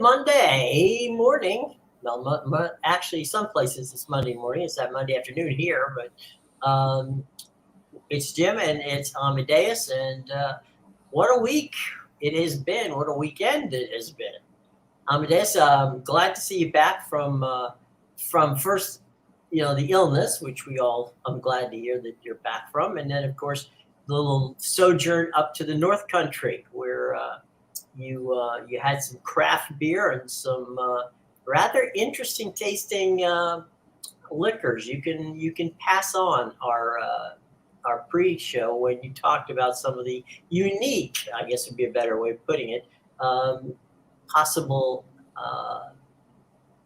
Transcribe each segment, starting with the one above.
Monday morning. Well, actually, some places it's Monday morning. It's that Monday afternoon here, but it's Jim and it's Amadeus. And what a week it has been. What a weekend it has been. Amadeus, glad to see you back from first, the illness, which I'm glad to hear that you're back from, and then of course the little sojourn up to the North Country where you had some craft beer and some rather interesting tasting liquors. You can pass on our pre-show when you talked about some of the unique, I guess would be a better way of putting it, possible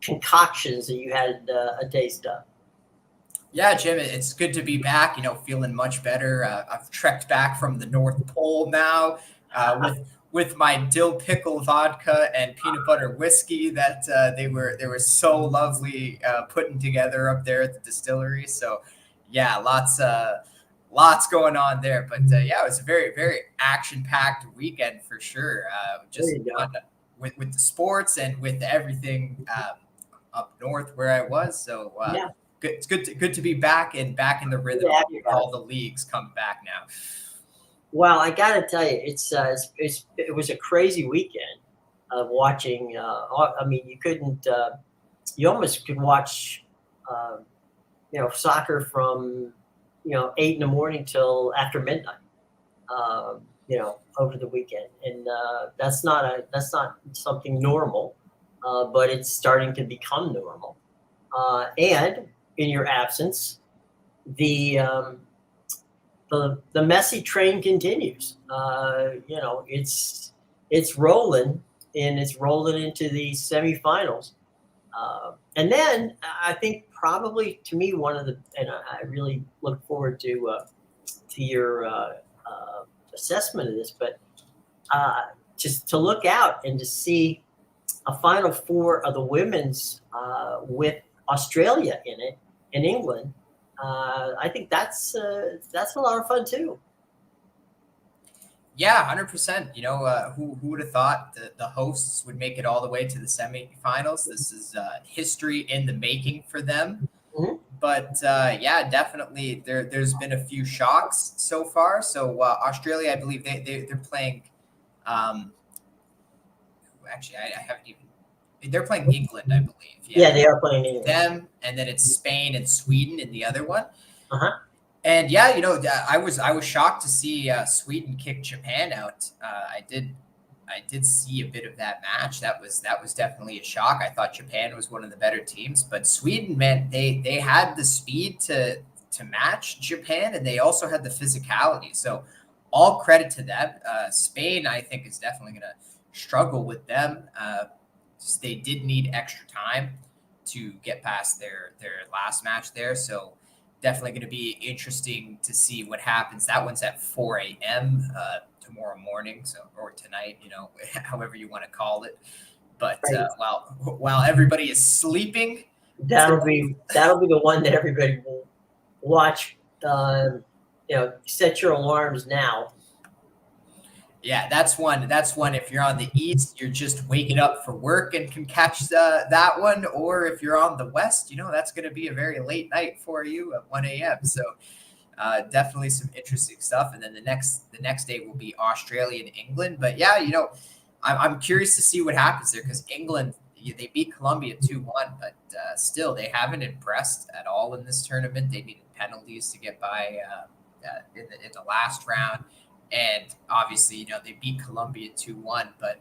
concoctions that you had a taste of. Yeah, Jim, it's good to be back. Feeling much better. I've trekked back from the North Pole now with my dill pickle vodka and peanut butter whiskey that they were so lovely putting together up there at the distillery. So, yeah, lots going on there. But yeah, it was a very very action packed weekend for sure. Just fun with the sports and with everything up north where I was. So. Yeah. It's good to be back in the rhythm. All the leagues come back now. Well, I got to tell you, it was a crazy weekend of watching. I mean, you almost could watch, soccer from, 8 in the morning till after midnight, over the weekend, and that's not something normal, but it's starting to become normal, and in your absence, the Messi train continues. It's rolling, and it's rolling into the semifinals. And then I think probably to me and I really look forward to your assessment of this, but just to look out and to see a Final Four of the women's with Australia in it, in England, I think that's a lot of fun too. Yeah, 100%. Who would have thought the hosts would make it all the way to the semifinals? This is history in the making for them. Mm-hmm. But yeah, definitely there's been a few shocks so far. So Australia, I believe they're playing. Actually, I haven't even. They're playing England, I believe. Yeah, they are playing England. Them, and then it's Spain and Sweden in the other one. Uh-huh. And yeah, I was shocked to see Sweden kick Japan out. I did see a bit of that match. That was definitely a shock. I thought Japan was one of the better teams, but Sweden, man, they had the speed to match Japan, and they also had the physicality. So all credit to them. Spain, I think, is definitely going to struggle with them. They did need extra time to get past their last match there. So definitely going to be interesting to see what happens. That one's at 4 a.m. Tomorrow morning, or tonight, however you want to call it. But right. While everybody is sleeping, that'll be the one that everybody will watch. Set your alarms now. Yeah, that's one. If you're on the east, you're just waking up for work and can catch that one. Or if you're on the west, that's going to be a very late night for you at 1 a.m. So definitely some interesting stuff. And then the next day will be Australia and England. But yeah, I'm curious to see what happens there, because England, they beat Colombia 2-1, but still they haven't impressed at all in this tournament. They needed penalties to get by in the last round. And obviously, they beat Colombia 2-1, but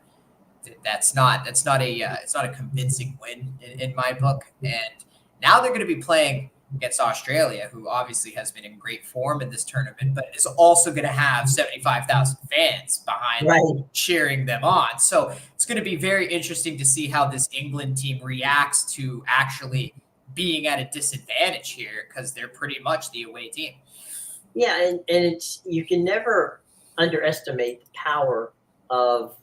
it's not a convincing win in my book. And now they're going to be playing against Australia, who obviously has been in great form in this tournament, but is also going to have 75,000 fans behind them, cheering them on. So it's going to be very interesting to see how this England team reacts to actually being at a disadvantage here, because they're pretty much the away team. Yeah, and it's, you can never underestimate the power of,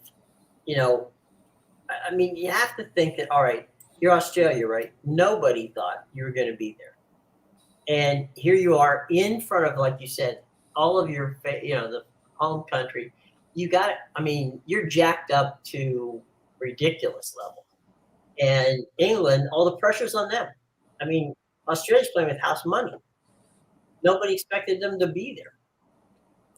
I mean, you have to think that, all right, you're Australia, right? Nobody thought you were going to be there. And here you are in front of, like you said, all of your, the home country. You're jacked up to ridiculous level. and England, all the pressure's on them. I mean, Australia's playing with house money. Nobody expected them to be there.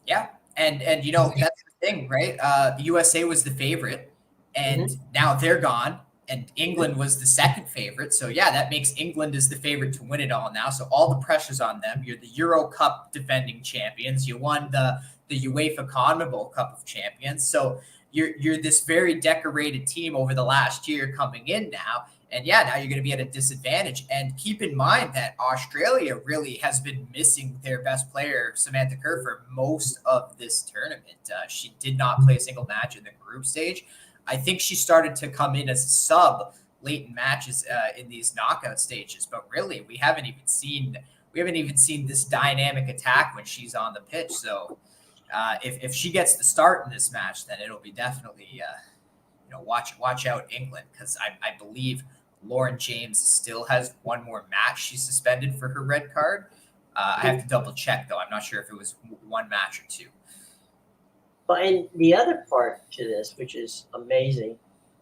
Yeah, and that's the thing, right? The USA was the favorite, and now they're gone. And England was the second favorite, so yeah, that makes England as the favorite to win it all now. So all the pressure's on them. You're the Euro Cup defending champions. You won the UEFA CONMEBOL Cup of Champions. So you're this very decorated team over the last year coming in now. And yeah, now you're going to be at a disadvantage. And keep in mind that Australia really has been missing their best player, Samantha Kerr, for most of this tournament. She did not play a single match in the group stage. I think she started to come in as a sub late in matches in these knockout stages. But really, we haven't even seen this dynamic attack when she's on the pitch. So if she gets the start in this match, then it'll be definitely watch out England, because I believe Lauren James still has one more match she's suspended for her red card. I have to double check though. I'm not sure if it was one match or two. Well, and the other part to this, which is amazing,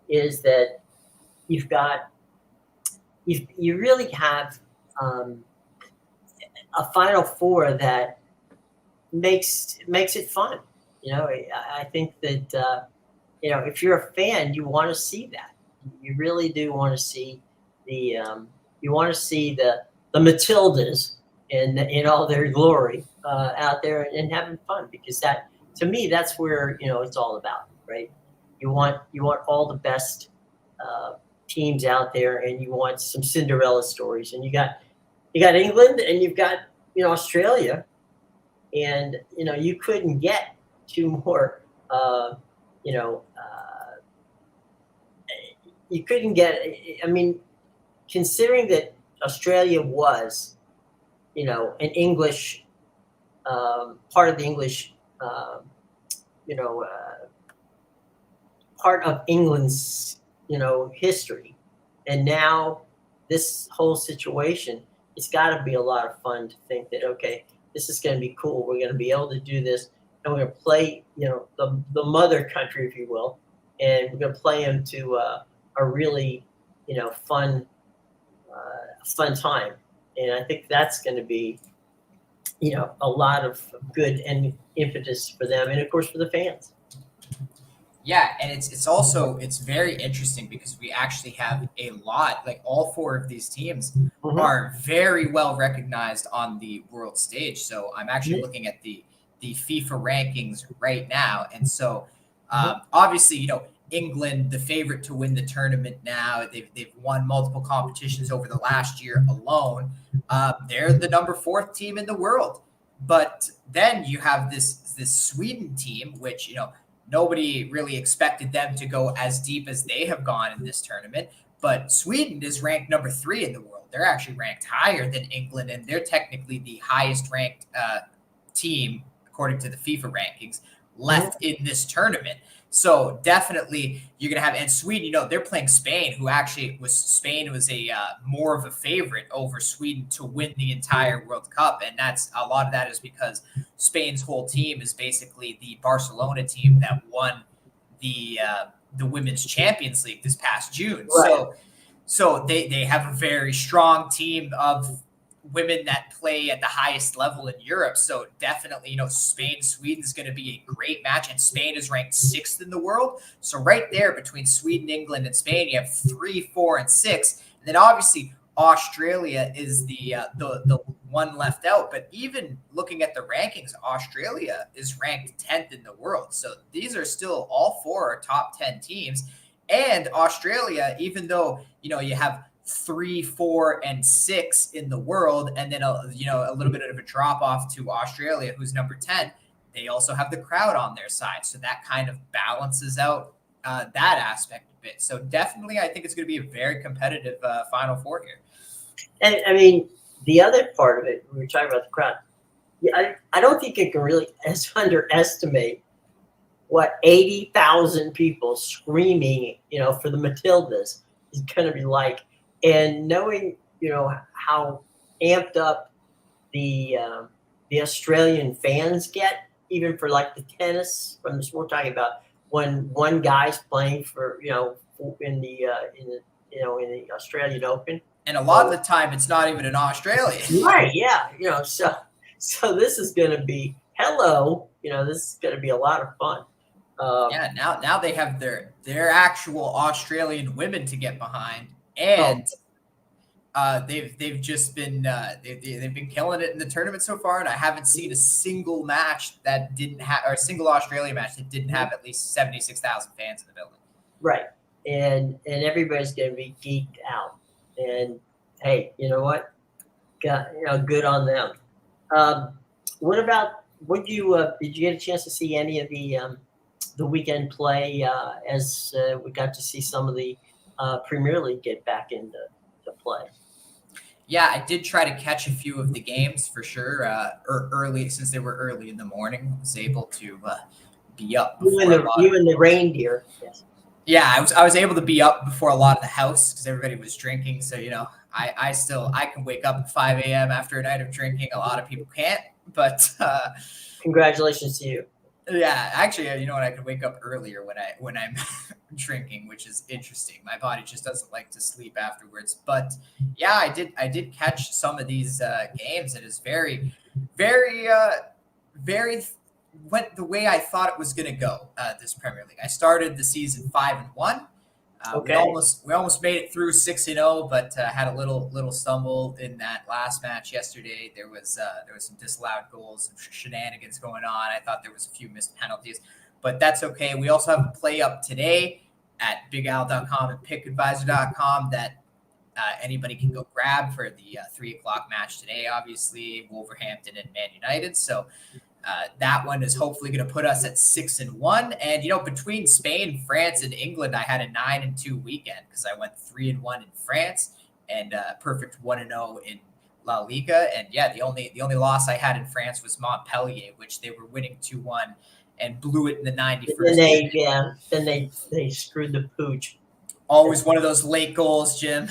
is that you really have a Final Four that makes it fun. I think that if you're a fan, you want to see that. You really do want to see the Matildas in all their glory out there and having fun, because that, to me, that's where it's all about, right? You want all the best teams out there, and you want some Cinderella stories, and you got England, and you've got Australia, and you couldn't get two more. You couldn't get. I mean, considering that Australia was, an English part of the English. Part of England's, history. And now this whole situation, it's got to be a lot of fun to think that, okay, this is going to be cool. We're going to be able to do this, and we're going to play, the mother country, if you will, and we're going to play them to a really, fun time. And I think that's going to be, a lot of good and impetus for them, and of course for the fans. Yeah, and it's very interesting because we actually have a lot, like all four of these teams are very well recognized on the world stage. So I'm actually looking at the FIFA rankings right now, and so obviously England, the favorite to win the tournament now. They've won multiple competitions over the last year alone. They're the number 4th team in the world. But then you have this Sweden team, which nobody really expected them to go as deep as they have gone in this tournament. But Sweden is ranked number 3 in the world. They're actually ranked higher than England, and they're technically the highest ranked team according to the FIFA rankings left in this tournament. So definitely you're going to have, and Sweden, they're playing Spain, who actually was a more of a favorite over Sweden to win the entire World Cup. And a lot of that is because Spain's whole team is basically the Barcelona team that won the Women's Champions League this past June. Right. So they have a very strong team of women that play at the highest level in Europe. So definitely, Sweden is going to be a great match, and Spain is ranked 6th in the world. So right there between Sweden, England, and Spain, you have 3, 4, and 6. And then obviously Australia is the one left out. But even looking at the rankings, Australia is ranked 10th in the world. So these are still all 4 are top 10 teams. And Australia, even though, you have 3, 4, and 6 in the world, and then a little bit of a drop off to Australia, who's number 10. They also have the crowd on their side, so that kind of balances out that aspect a bit. So definitely, I think it's going to be a very competitive Final Four here. And I mean, the other part of it, we were talking about the crowd. Yeah, I don't think you can really underestimate what 80,000 people screaming, for the Matildas is going to be like. And knowing, how amped up the Australian fans get, even for like the tennis, we're talking about when one guy's playing for, in the in the Australian Open. And a lot of the time, it's not even an Australian. Right? Yeah. So this is going to be this is going to be a lot of fun. Yeah. Now they have their actual Australian women to get behind, and they've just been they've been killing it in the tournament so far. And I haven't seen a single match that didn't have, or a single Australian match that didn't have at least 76,000 fans in the building. Right. And everybody's going to be geeked out. And hey, you know what? Good on them. What about did you get a chance to see any of the weekend play as we got to see some of the Premier League get back into play? Yeah, I did try to catch a few of the games for sure. Early, since they were early in the morning, I was able to be up. You and the reindeer. Yes. Yeah, I was able to be up before a lot of the house because everybody was drinking. So I can wake up at 5 a.m. after a night of drinking. A lot of people can't, but congratulations to you. Yeah, actually, you know what? I could wake up earlier when I'm drinking, which is interesting. My body just doesn't like to sleep afterwards. But yeah, I did catch some of these games. It is very, very, very went the way I thought it was going to go. This Premier League. I started the season 5-1. Okay. We almost made it through 6-0, but had a little stumble in that last match yesterday. There was some disallowed goals, some shenanigans going on. I thought there was a few missed penalties, but that's okay. We also have a play up today at BigAl.com and PickAdvisor.com that anybody can go grab for the 3:00 match today. Obviously, Wolverhampton and Man United. So. That one is hopefully going to put us at 6-1. And, between Spain, France, and England, I had a 9-2 weekend because I went 3-1 in France and perfect 1-0 in La Liga. And yeah, the only loss I had in France was Montpellier, which they were winning 2-1 and blew it in the 91st. Then they screwed the pooch. Always one of those late goals, Jim.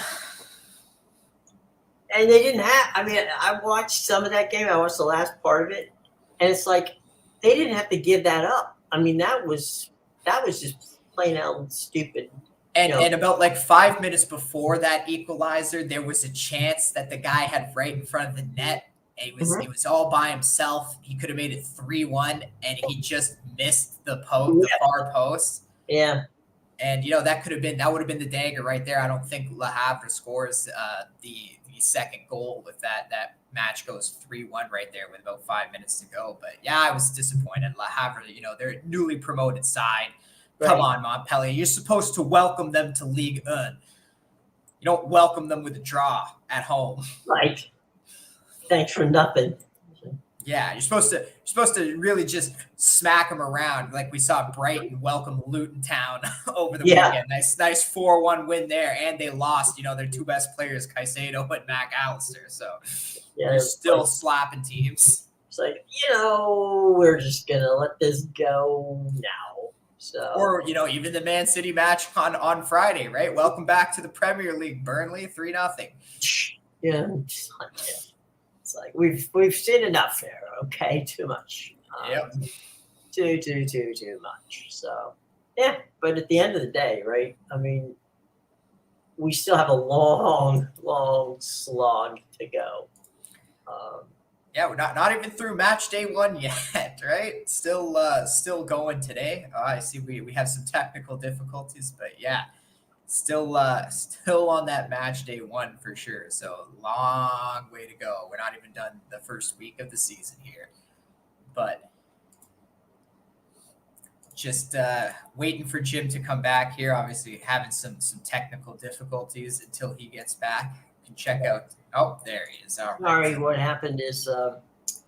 And they didn't have. I mean, I watched some of that game. I watched the last part of it. And it's like they didn't have to give that up. I mean, that was just plain out stupid. And about like 5 minutes before that equalizer, there was a chance that the guy had right in front of the net. And he was all by himself. He could have made it 3-1, and he just missed the far post. Yeah. And that would have been the dagger right there. I don't think Le Havre scores the second goal with that match goes 3-1 right there with about 5 minutes to go. But yeah, I was disappointed. Le Havre, they're a newly promoted side. Right. Come on, Montpellier. You're supposed to welcome them to Ligue 1. You don't welcome them with a draw at home. Right. Thanks for nothing. Yeah, you're supposed to really just smack them around like we saw Brighton welcome Luton Town over the weekend. Nice 4-1 win there, and they lost. Their two best players, Caicedo and Mac Allister. So they're still slapping teams. It's like we're just gonna let this go now. So or even the Man City match on Friday, right? Welcome back to the Premier League, Burnley 3-0. Yeah. It's like we've seen enough there. Okay, too much. Yep. Too much. So yeah, but at the end of the day, right? I mean, we still have a long slog to go. Yeah, we're not even through match day 1 yet, right? Still going today. I see we have some technical difficulties, but yeah. Still on that match day 1 for sure. So long way to go. We're not even done the first week of the season here, but just waiting for Jim to come back here. Obviously having some technical difficulties until he gets back. You can check out. Oh, there he is. All right. Sorry, what happened is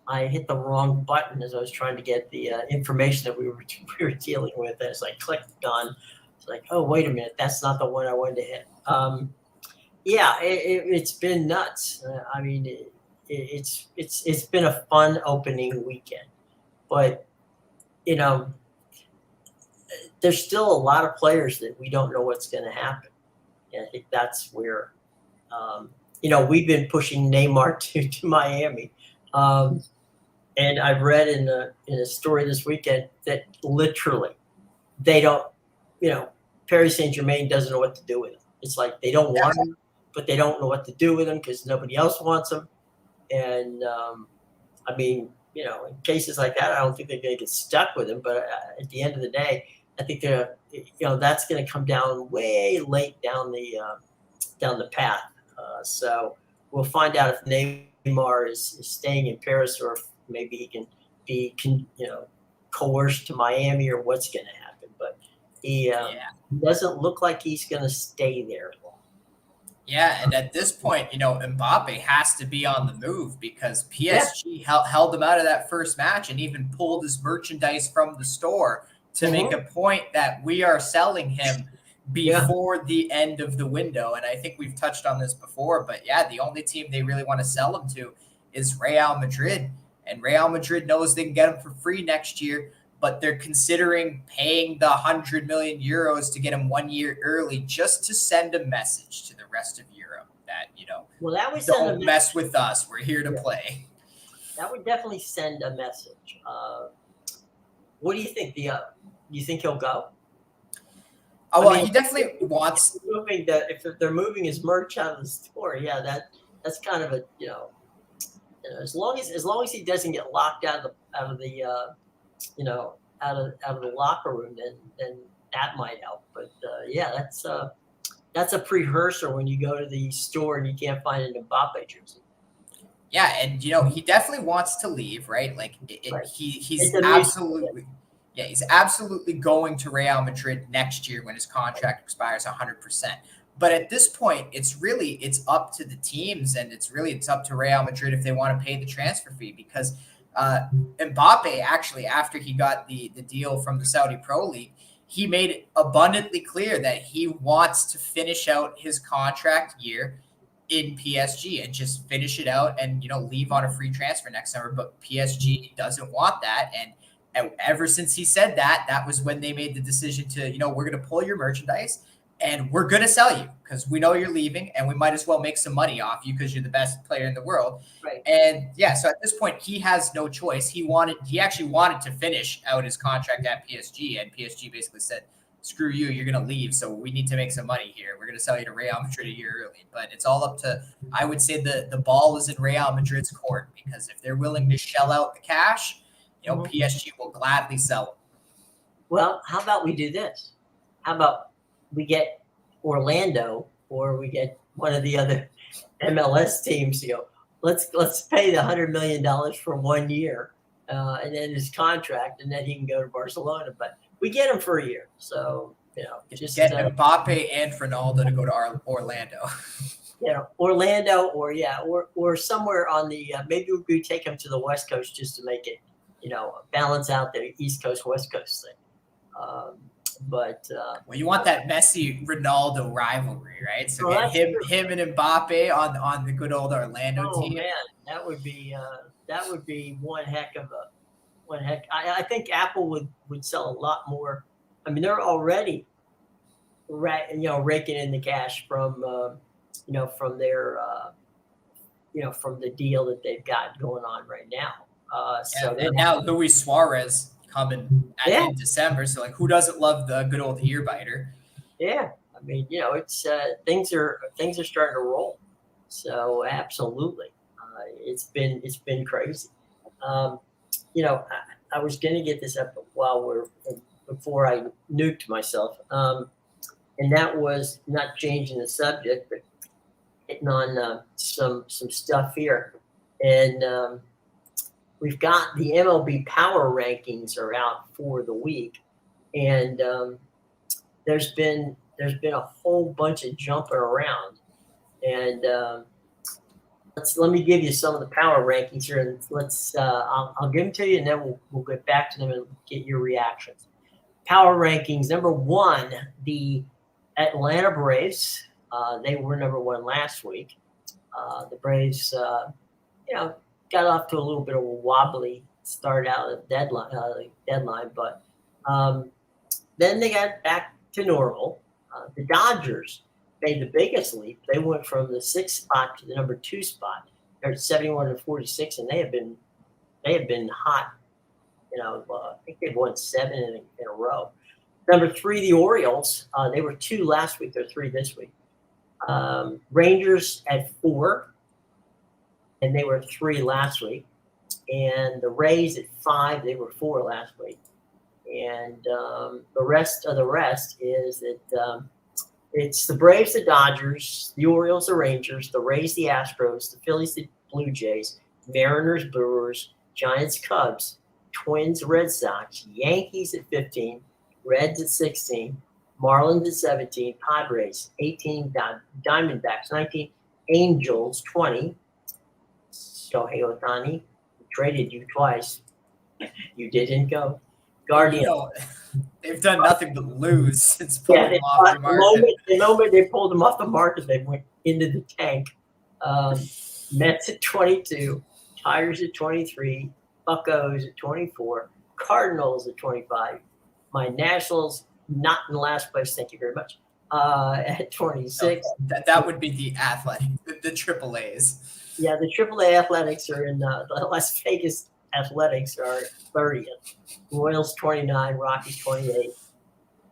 I hit the wrong button as I was trying to get the information that we were dealing with. As I clicked on. It's like, oh, wait a minute, that's not the one I wanted to hit. Yeah, it's been nuts. I mean, it's been a fun opening weekend, but there's still a lot of players that we don't know what's going to happen. And I think that's where, we've been pushing Neymar to Miami, and I've read in a story this weekend that literally they don't. Paris Saint-Germain doesn't know what to do with him. It's like they don't want him, but they don't know what to do with him because nobody else wants him. And I mean, in cases like that, I don't think they're going to get stuck with him. But at the end of the day, I think that's going to come down way late down the path. So we'll find out if Neymar is staying in Paris or if maybe he can be coerced to Miami or what's going to happen. But he doesn't look like he's going to stay there long. Yeah, and at this point, Mbappe has to be on the move because PSG held him out of that first match and even pulled his merchandise from the store to make a point that we are selling him before the end of the window. And I think we've touched on this before, but the only team they really want to sell him to is Real Madrid. And Real Madrid knows they can get him for free next year, but they're considering paying the 100 million euros to get him 1 year early just to send a message to the rest of Europe that, that would don't mess with us. We're here to play. That would definitely send a message. What do you think? You think he'll go? He definitely wants. If they're moving his merch out of the store, that's kind of a as long as he doesn't get locked out of the locker room, then that might help. But that's a precursor when you go to the store and you can't find an Mbappe jersey. Yeah, and he definitely wants to leave, right? Like he's absolutely going to Real Madrid next year when his contract expires 100%. But at this point, it's up to the teams, and it's up to Real Madrid if they want to pay the transfer fee, because Mbappe, actually, after he got the deal from the Saudi Pro League, he made it abundantly clear that he wants to finish out his contract year in PSG and just finish it out and, leave on a free transfer next summer. But PSG doesn't want that. And ever since he said that, that was when they made the decision to, we're going to pull your merchandise and we're going to sell you because we know you're leaving and we might as well make some money off you because you're the best player in the world. Right. And so at this point, he has no choice. He actually wanted to finish out his contract at PSG, and PSG basically said, screw you, you're going to leave. So we need to make some money here. We're going to sell you to Real Madrid a year early. But it's all up to, I would say the ball is in Real Madrid's court, because if they're willing to shell out the cash, PSG will gladly sell him. Well, how about we do this? How about we get Orlando, or we get one of the other MLS teams, let's pay the $100 million for 1 year, and then his contract, and then he can go to Barcelona. But we get him for a year. So, just get Mbappe and Ronaldo to go to Orlando. Orlando, or somewhere on the, maybe we take him to the West Coast just to make it, balance out the East Coast, West Coast thing. But you want that Messi Ronaldo rivalry, right? So get him and Mbappe on the good old Orlando team. Oh man, that would be one heck. I think Apple would sell a lot more. I mean, they're already raking in the cash from from their from the deal that they've got going on right now. And now Luis Suarez coming in December. So who doesn't love the good old ear biter? Yeah. I mean, it's things are starting to roll. So absolutely. It's been crazy. I was going to get this up before I nuked myself. And that was not changing the subject, but hitting on some stuff here. And we've got the MLB power rankings are out for the week, and there's been a whole bunch of jumping around. And let me give you some of the power rankings here, and I'll give them to you, and then we'll get back to them and get your reactions. Power rankings: number one, the Atlanta Braves. They were number one last week. The Braves, got off to a little bit of a wobbly start out of the deadline, but then they got back to normal. The Dodgers made the biggest leap. They went from the 6th spot to the number 2 spot. They're at 71-46, and they have been hot. I think they've won 7 in a row. Number 3, the Orioles. They were 2 last week. They're 3 this week. Rangers at 4, and they were 3 last week. And the Rays at 5, they were 4 last week. And the rest is that it's the Braves, the Dodgers, the Orioles, the Rangers, the Rays, the Astros, the Phillies, the Blue Jays, Mariners, Brewers, Giants, Cubs, Twins, Red Sox, Yankees at 15, Reds at 16, Marlins at 17, Padres 18, Diamondbacks 19, Angels 20. Shohei Ohtani traded you twice. You didn't go. Guardians. They've done nothing but lose since pulling them off the market. The moment they pulled them off the market, they went into the tank. Mets at 22, Tigers at 23, Buccos at 24, Cardinals at 25. My Nationals not in last place. Thank you very much. At 26. No, that would be the Athletic, the Triple A's. Yeah, the AAA Athletics are in the Las Vegas Athletics are 30th. Royals 29, Rockies 28.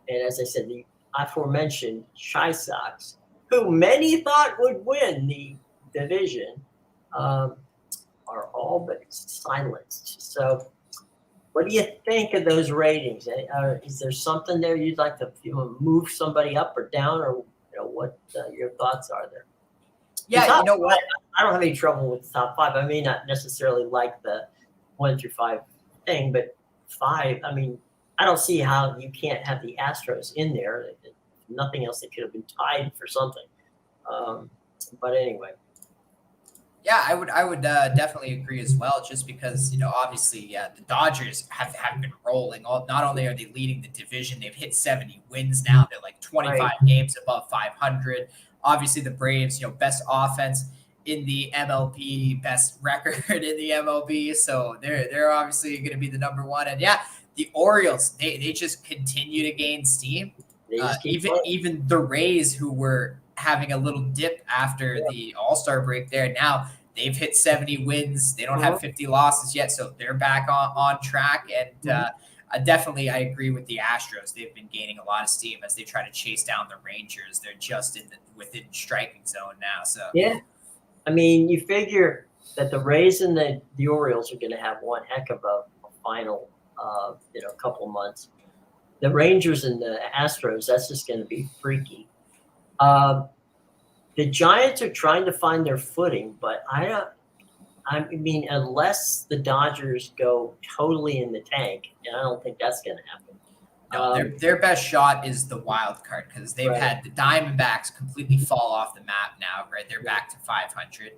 And as I said, the aforementioned Chi Sox, who many thought would win the division, are all but silenced. So what do you think of those ratings? Is there something there you'd like to move somebody up or down, or what your thoughts are there? Yeah, you know what? I don't have any trouble with the top 5. I may not necessarily like the 1 through 5 thing, but 5. I mean, I don't see how you can't have the Astros in there. Nothing else that could have been tied for something. But anyway. Yeah, I would definitely agree as well. Just because obviously, the Dodgers have been rolling. Not only are they leading the division, they've hit 70 wins now. They're like 25 games above 500. Obviously, the Braves, best offense in the MLB, best record in the MLB. So they're obviously going to be the number 1. And yeah, the Orioles, they just continue to gain steam. Even the Rays, who were having a little dip after the All-Star break there, now they've hit 70 wins. They don't have 50 losses yet, so they're back on track. And definitely, I agree with the Astros. They've been gaining a lot of steam as they try to chase down the Rangers. They're just within striking zone now. So yeah, I mean, you figure that the Rays and the Orioles are going to have one heck of a final, couple of months. The Rangers and the Astros, that's just going to be freaky. The Giants are trying to find their footing, but I mean, unless the Dodgers go totally in the tank, and I don't think that's going to happen. No, their best shot is the wild card, because they've had the Diamondbacks completely fall off the map now, right? They're back to 500.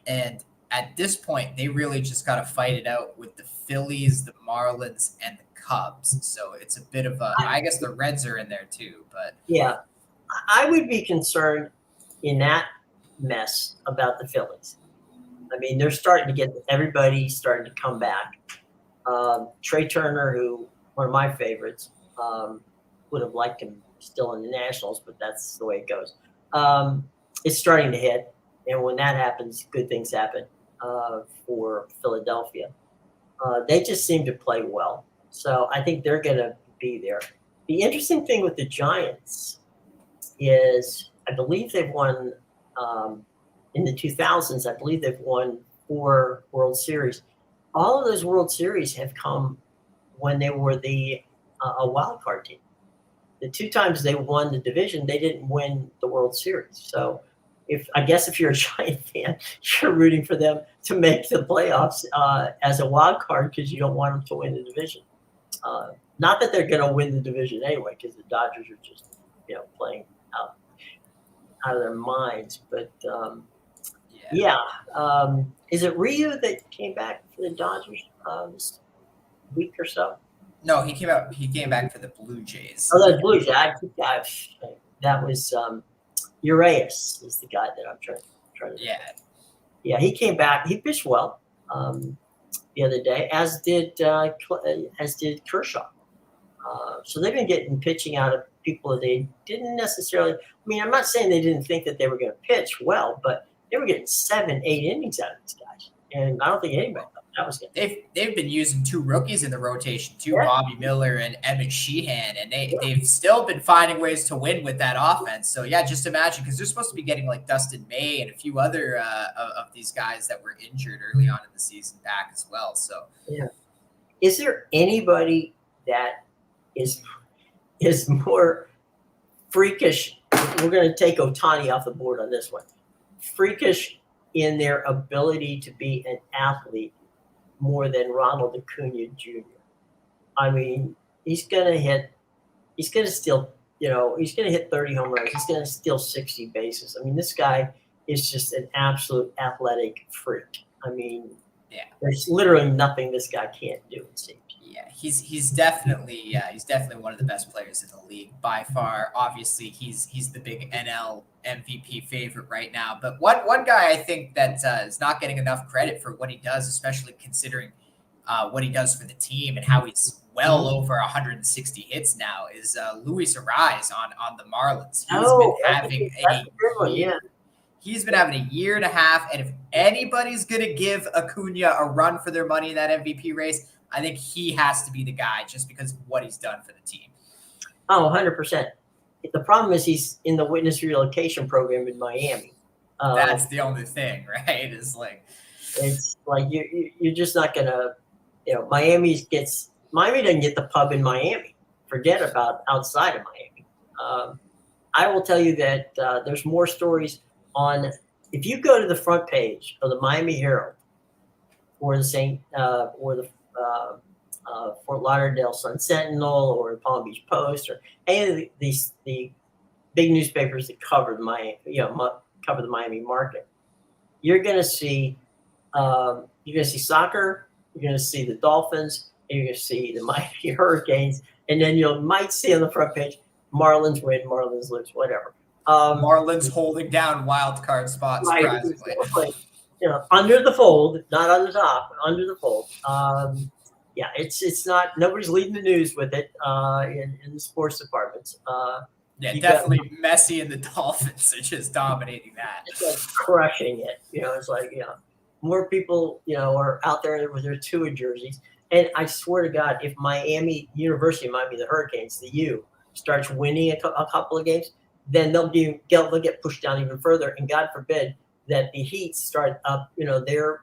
And at this point, they really just got to fight it out with the Phillies, the Marlins, and the Cubs. So it's a bit of I guess the Reds are in there too. But yeah, I would be concerned in that mess about the Phillies. I mean, they're starting to get everybody starting to come back. Trey Turner, who one of my favorites, would have liked him still in the Nationals, but that's the way it goes. It's starting to hit, and when that happens, good things happen for Philadelphia. They just seem to play well, so I think they're going to be there. The interesting thing with the Giants is I believe they've won in the 2000s. I believe they've won 4 World Series. All of those World Series have come when they were a wild card team. The 2 times they won the division, they didn't win the World Series. So if you're a Giant fan, you're rooting for them to make the playoffs as a wild card because you don't want them to win the division. Not that they're going to win the division anyway, because the Dodgers are just playing out of their minds. But is it Ryu that came back for the Dodgers this week or so? No, he came back for the Blue Jays. Oh, the Blue Jays. That was Urias is the guy that I'm trying to. Yeah, he came back. He pitched well the other day, as did Kershaw. So they've been getting pitching out of people that they didn't necessarily. I mean, I'm not saying they didn't think that they were going to pitch well, but they were getting 7-8 innings out of these guys. and I don't think anybody thought that was going to. They've been using 2 rookies in the rotation, Yeah. Bobby Miller and Emmett Sheehan, and they've still been finding ways to win with that offense. So yeah, just imagine, because they're supposed to be getting like Dustin May and a few other of these guys that were injured early on in the season back as well. So yeah, is there anybody that is more freakish? We're going to take Ohtani off the board on this one. Freakish in their ability to be an athlete more than Ronald Acuna Jr. I mean, he's going to steal, he's going to hit 30 home runs. He's going to steal 60 bases. I mean, this guy is just an absolute athletic freak. I mean, yeah, there's literally nothing this guy can't do, it seems. Yeah, he's definitely one of the best players in the league by far. Obviously, he's the big NL MVP favorite right now. But one guy I think that is not getting enough credit for what he does, especially considering what he does for the team and how he's well over 160 hits now, is Luis Ariz on the Marlins. He's been having a year and a half, and if anybody's gonna give Acuna a run for their money in that MVP race, I think he has to be the guy just because of what he's done for the team. Oh, 100%. The problem is he's in the witness relocation program in Miami. That's the only thing, right? It's like you're just not gonna, Miami doesn't get the pub in Miami. Forget about outside of Miami. I will tell you that there's more stories on. If you go to the front page of the Miami Herald or the Fort Lauderdale Sun Sentinel or the Palm Beach Post or any of the big newspapers that cover the Miami market, you're going to see soccer, you're going to see the Dolphins, and you're going to see the Miami Hurricanes, and then you might see on the front page Marlins win, Marlins lose, whatever. Marlins holding down wild card spots, right, surprisingly. Under the fold, not on the top, under the fold. Yeah, it's not. Nobody's leading the news with it in the sports departments. Yeah, definitely Messi and the Dolphins are just dominating that. It's like crushing it. It's like more people are out there with their Tua jerseys. And I swear to God, if University of Miami, the Hurricanes, the U, starts winning a couple of games, then they'll get pushed down even further. And God forbid that the Heat start up, their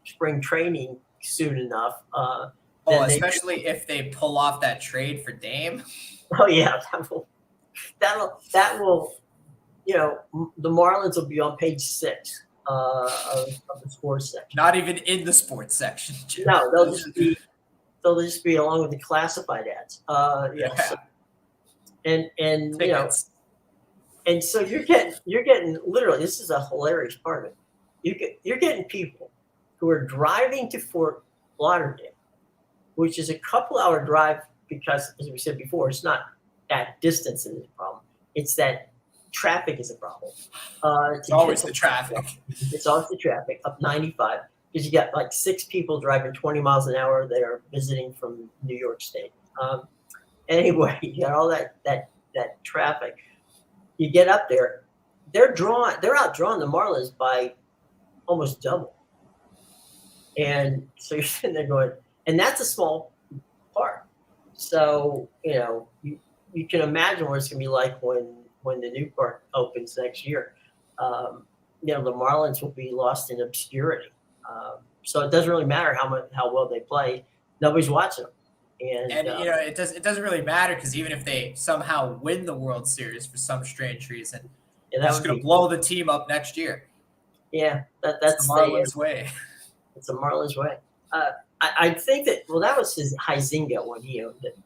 spring training soon enough. Especially if they pull off that trade for Dame. Oh yeah, that will. The Marlins will be on page 6 of the sports section. Not even in the sports section. Jim. No, they'll just be along with the classified ads. Yeah. So, and so you're getting literally. This is a hilarious part of it. You're getting people who are driving to Fort Lauderdale, which is a couple-hour drive because, as we said before, it's not that distance is a problem. It's that traffic is a problem. It's always the traffic. It's always the traffic up 95 because you got like 6 people driving 20 miles an hour that are visiting from New York State. Anyway, you got all that traffic. You get up there, they're outdrawing the Marlins by almost double. And so you're sitting there going, and that's a small part. So, you can imagine what it's going to be like when the new park opens next year. The Marlins will be lost in obscurity. So it doesn't really matter how well they play. Nobody's watching them. And it doesn't really matter because even if they somehow win the World Series for some strange reason, they're just going to blow the team up next year. Yeah, that's the Marlins way. It's the Marlins way. I think that that was his Huizinga when he owned it.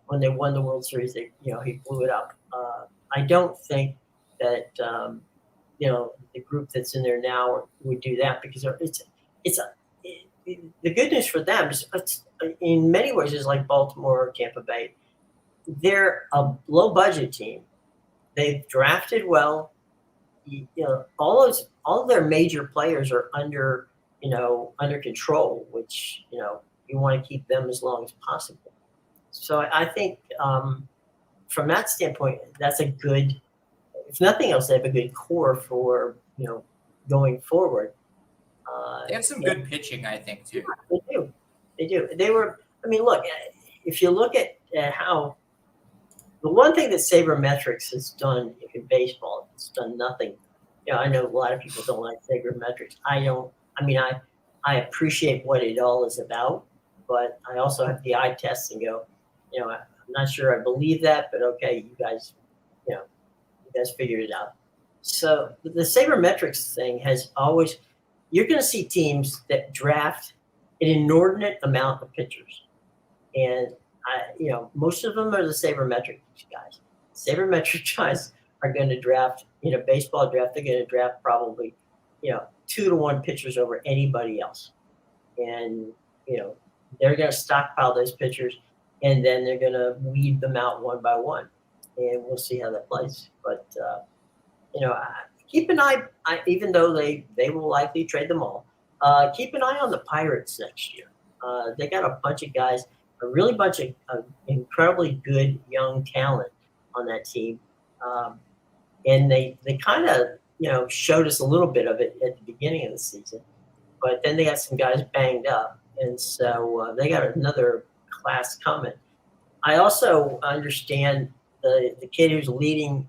When they won the World Series, he blew it up. I don't think that the group that's in there now would do that because the good news for them is in many ways is like Baltimore or Tampa Bay. They're a low budget team. They've drafted well. All of their major players are under control, which you want to keep them as long as possible. So I think from that standpoint, that's a good. If nothing else, they have a good core for going forward. They have some good pitching, I think, too. They do. They do. They were. I mean, look. If you look at how the one thing that sabermetrics has done in baseball, it's done nothing. I know a lot of people don't like sabermetrics. I don't. I mean, I appreciate what it all is about, but I also have the eye test and go, I'm not sure I believe that, but okay, you guys figured it out. So the sabermetrics thing has always, you're going to see teams that draft an inordinate amount of pitchers. And most of them are the sabermetric guys. Sabermetric guys are going to draft, in a baseball draft, they're going to draft probably, 2-to-1 pitchers over anybody else. And, they're going to stockpile those pitchers, and then they're going to weed them out one by one. And we'll see how that plays. But, keep an eye, even though they will likely trade them all, keep an eye on the Pirates next year. They got a bunch of guys, a really bunch of incredibly good young talent on that team. And they kind of, showed us a little bit of it at the beginning of the season. But then they got some guys banged up. And so they got another class coming. I also understand the kid who's leading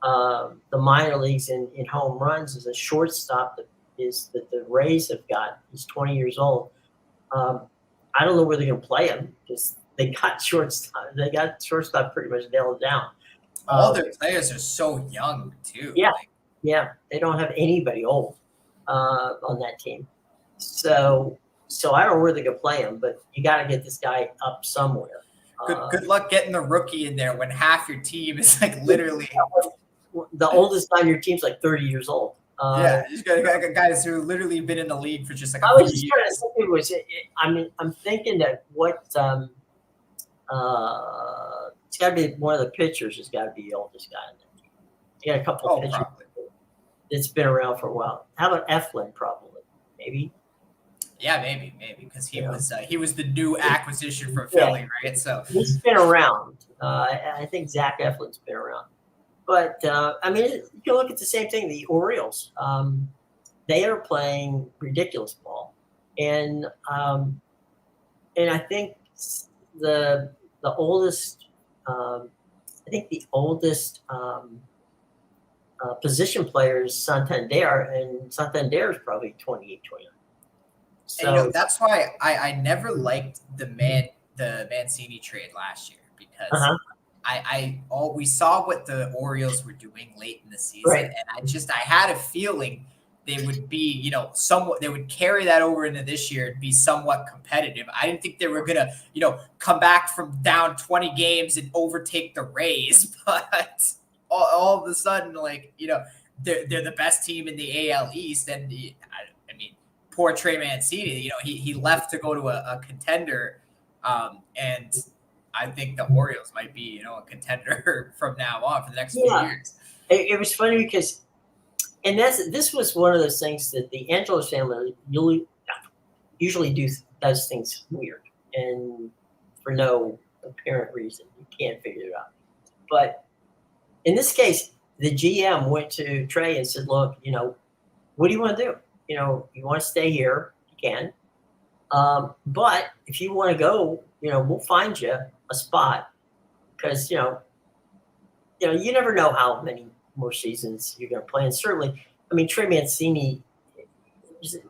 the minor leagues in home runs is a shortstop that the Rays have got. He's 20 years old. I don't know where they're going to play him because they got shortstop. They got shortstop pretty much nailed down. All their players are so young too. Yeah, yeah. They don't have anybody old on that team. So I don't know where they're going to play him, but you got to get this guy up somewhere. Good luck getting the rookie in there when half your team is like literally. The oldest guy on your team's like 30 years old. You just got guys who literally been in the league for just like I a was few just trying to years. think I'm thinking that what it's got to be one of the pitchers has got to be the oldest guy in there. You got a couple of pitchers Probably. that's been around for a while. How about Eflin? Probably, maybe. Yeah, maybe because he was the new acquisition from Philly, right? So he's been around. I think Zach Eflin's been around. But, you can look at the same thing. The Orioles, they are playing ridiculous ball. And I think the oldest position player is Santander, and Santander is probably 28, 29. So and, that's why I never liked the Mancini trade last year because we saw what the Orioles were doing late in the season, right. And I had a feeling they would be, somewhat, they would carry that over into this year and be somewhat competitive. I didn't think they were gonna, come back from down 20 games and overtake the Rays, but all of a sudden, they're the best team in the AL East, and poor Trey Mancini, he left to go to a contender, and I think the Orioles might be, a contender from now on for the next few years. It was funny because, and this was one of those things that the Angelos family usually does things weird and for no apparent reason. You can't figure it out. But in this case, the GM went to Trey and said, "Look, what do you want to do? You want to stay here, you can. But if you want to go, we'll find you a spot because, you never know how many more seasons you're going to play. And certainly, Trey Mancini,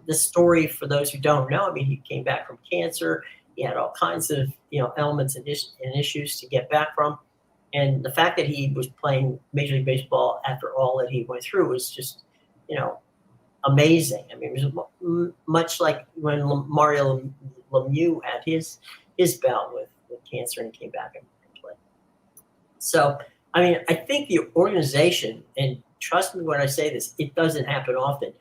the story for those who don't know, he came back from cancer. He had all kinds of, elements and issues to get back from. And the fact that he was playing Major League Baseball after all that he went through was just, amazing. It was much like when Mario Lemieux had his bout with cancer and came back and played. So, I think the organization, and trust me when I say this, it doesn't happen often,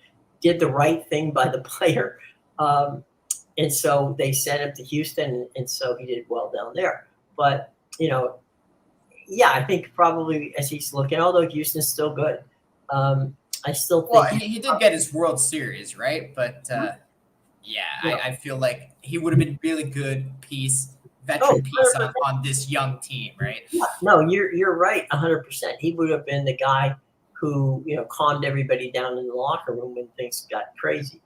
did the right thing by the player. And so they sent him to Houston, and so he did well down there. But, I think probably as he's looking, although Houston's still good, I still think. Well, he did get his World Series, right? But I feel like he would have been really good veteran piece on this young team, right? Yeah, no, you're right, 100%. He would have been the guy who calmed everybody down in the locker room when things got crazy.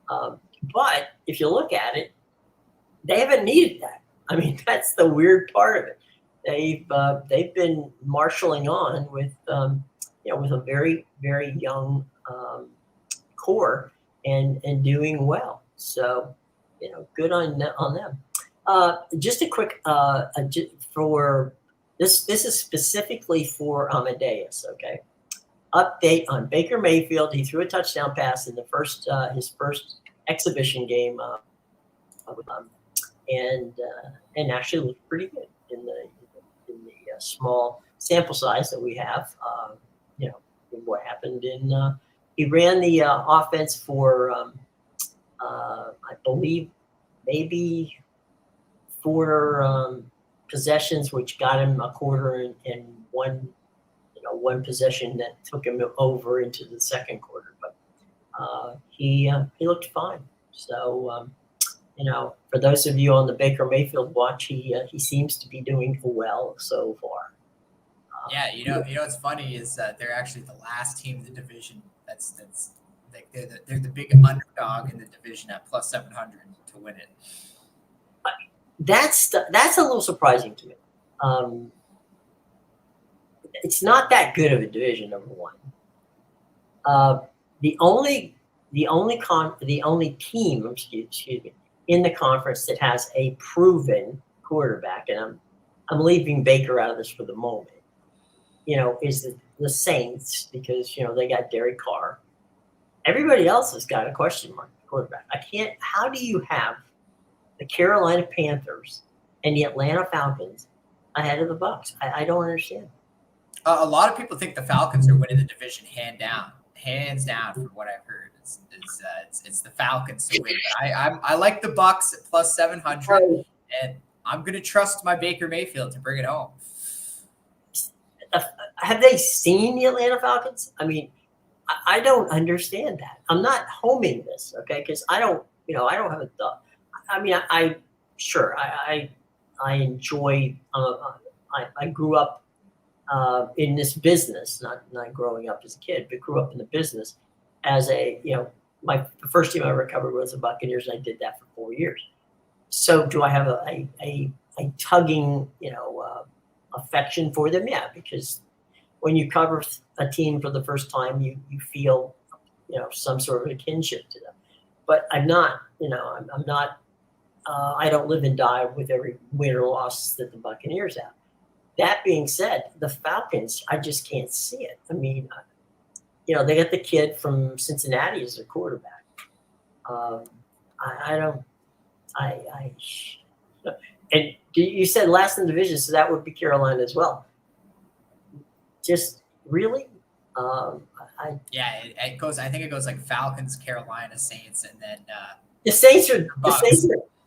But if you look at it, they haven't needed that. I mean, that's the weird part of it. They've been marshaling on with with a very very young core and doing well. So good on them. Just a quick for this is specifically for Amadeus. Okay, update on Baker Mayfield. He threw a touchdown pass in the first his first exhibition game, and actually looked pretty good in the small sample size that we have. What happened he ran the offense for I believe maybe 4 possessions, which got him a quarter, and one possession that took him over into the second quarter. But he looked fine. So for those of you on the Baker Mayfield watch, he seems to be doing well so far. Yeah, what's funny is they're actually the last team in the division. That's like they're the big underdog in the division at plus 700 to win it. That's a little surprising to me. It's not that good of a division, number one. The only team, excuse me, in the conference that has a proven quarterback, and I'm leaving Baker out of this for the moment, is the Saints, because they got Derek Carr. Everybody else has got a question mark quarterback. How do you have the Carolina Panthers and the Atlanta Falcons ahead of the Bucs? I don't understand. A lot of people think the Falcons are winning the division hands down. From what I've heard, it's the Falcons to win. But I like the Bucs at plus 700, and I'm gonna trust my Baker Mayfield to bring it home. Have they seen the Atlanta Falcons? I mean, I don't understand that. I'm not homing this, okay? Because I don't have a thought. I mean, I enjoy. I grew up in this business, not growing up as a kid, but grew up in the business as the first team I ever covered was the Buccaneers, and I did that for 4 years. So do I have a tugging, affection for them? Yeah, because when you cover a team for the first time, you feel, some sort of a kinship to them. But I'm not, I'm not. I don't live and die with every win or loss that the Buccaneers have. That being said, the Falcons, I just can't see it. I mean, they got the kid from Cincinnati as their quarterback. I don't. And you said last in the division, so that would be Carolina as well. Just really? It goes. I think it goes like Falcons, Carolina, Saints, and then the Saints are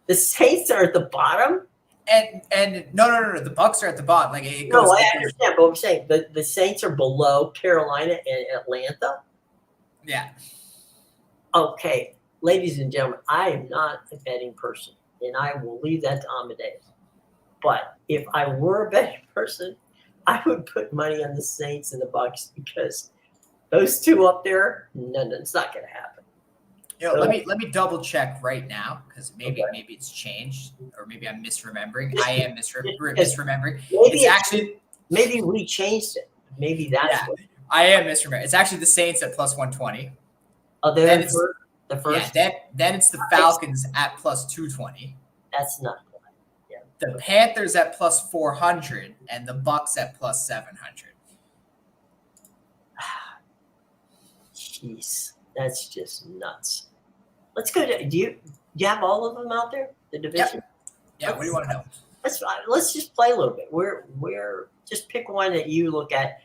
the Saints are at the bottom. And no, the Bucs are at the bottom. Like it goes. No, I understand, but I'm saying the Saints are below Carolina and Atlanta. Yeah. Okay, ladies and gentlemen, I am not a betting person, and I will leave that to Amadeus. But if I were a betting person, I would put money on the Saints and the Bucs, because those two up there, no, it's not going to happen. Let me double check right now, because maybe it's changed, or maybe I'm misremembering. I am misremembering. Maybe we changed it. Maybe that's what. I am misremembering. It's actually the Saints at plus 120. Oh, then the first. Yeah, then it's the Falcons at plus 220. That's not right. Yeah. The Panthers at plus 400 and the Bucs at plus 700. Jeez, that's just nuts. Let's go to. Do you have all of them out there? The division. Yeah. What do you want to know? Let's just play a little bit. We're just pick one that you look at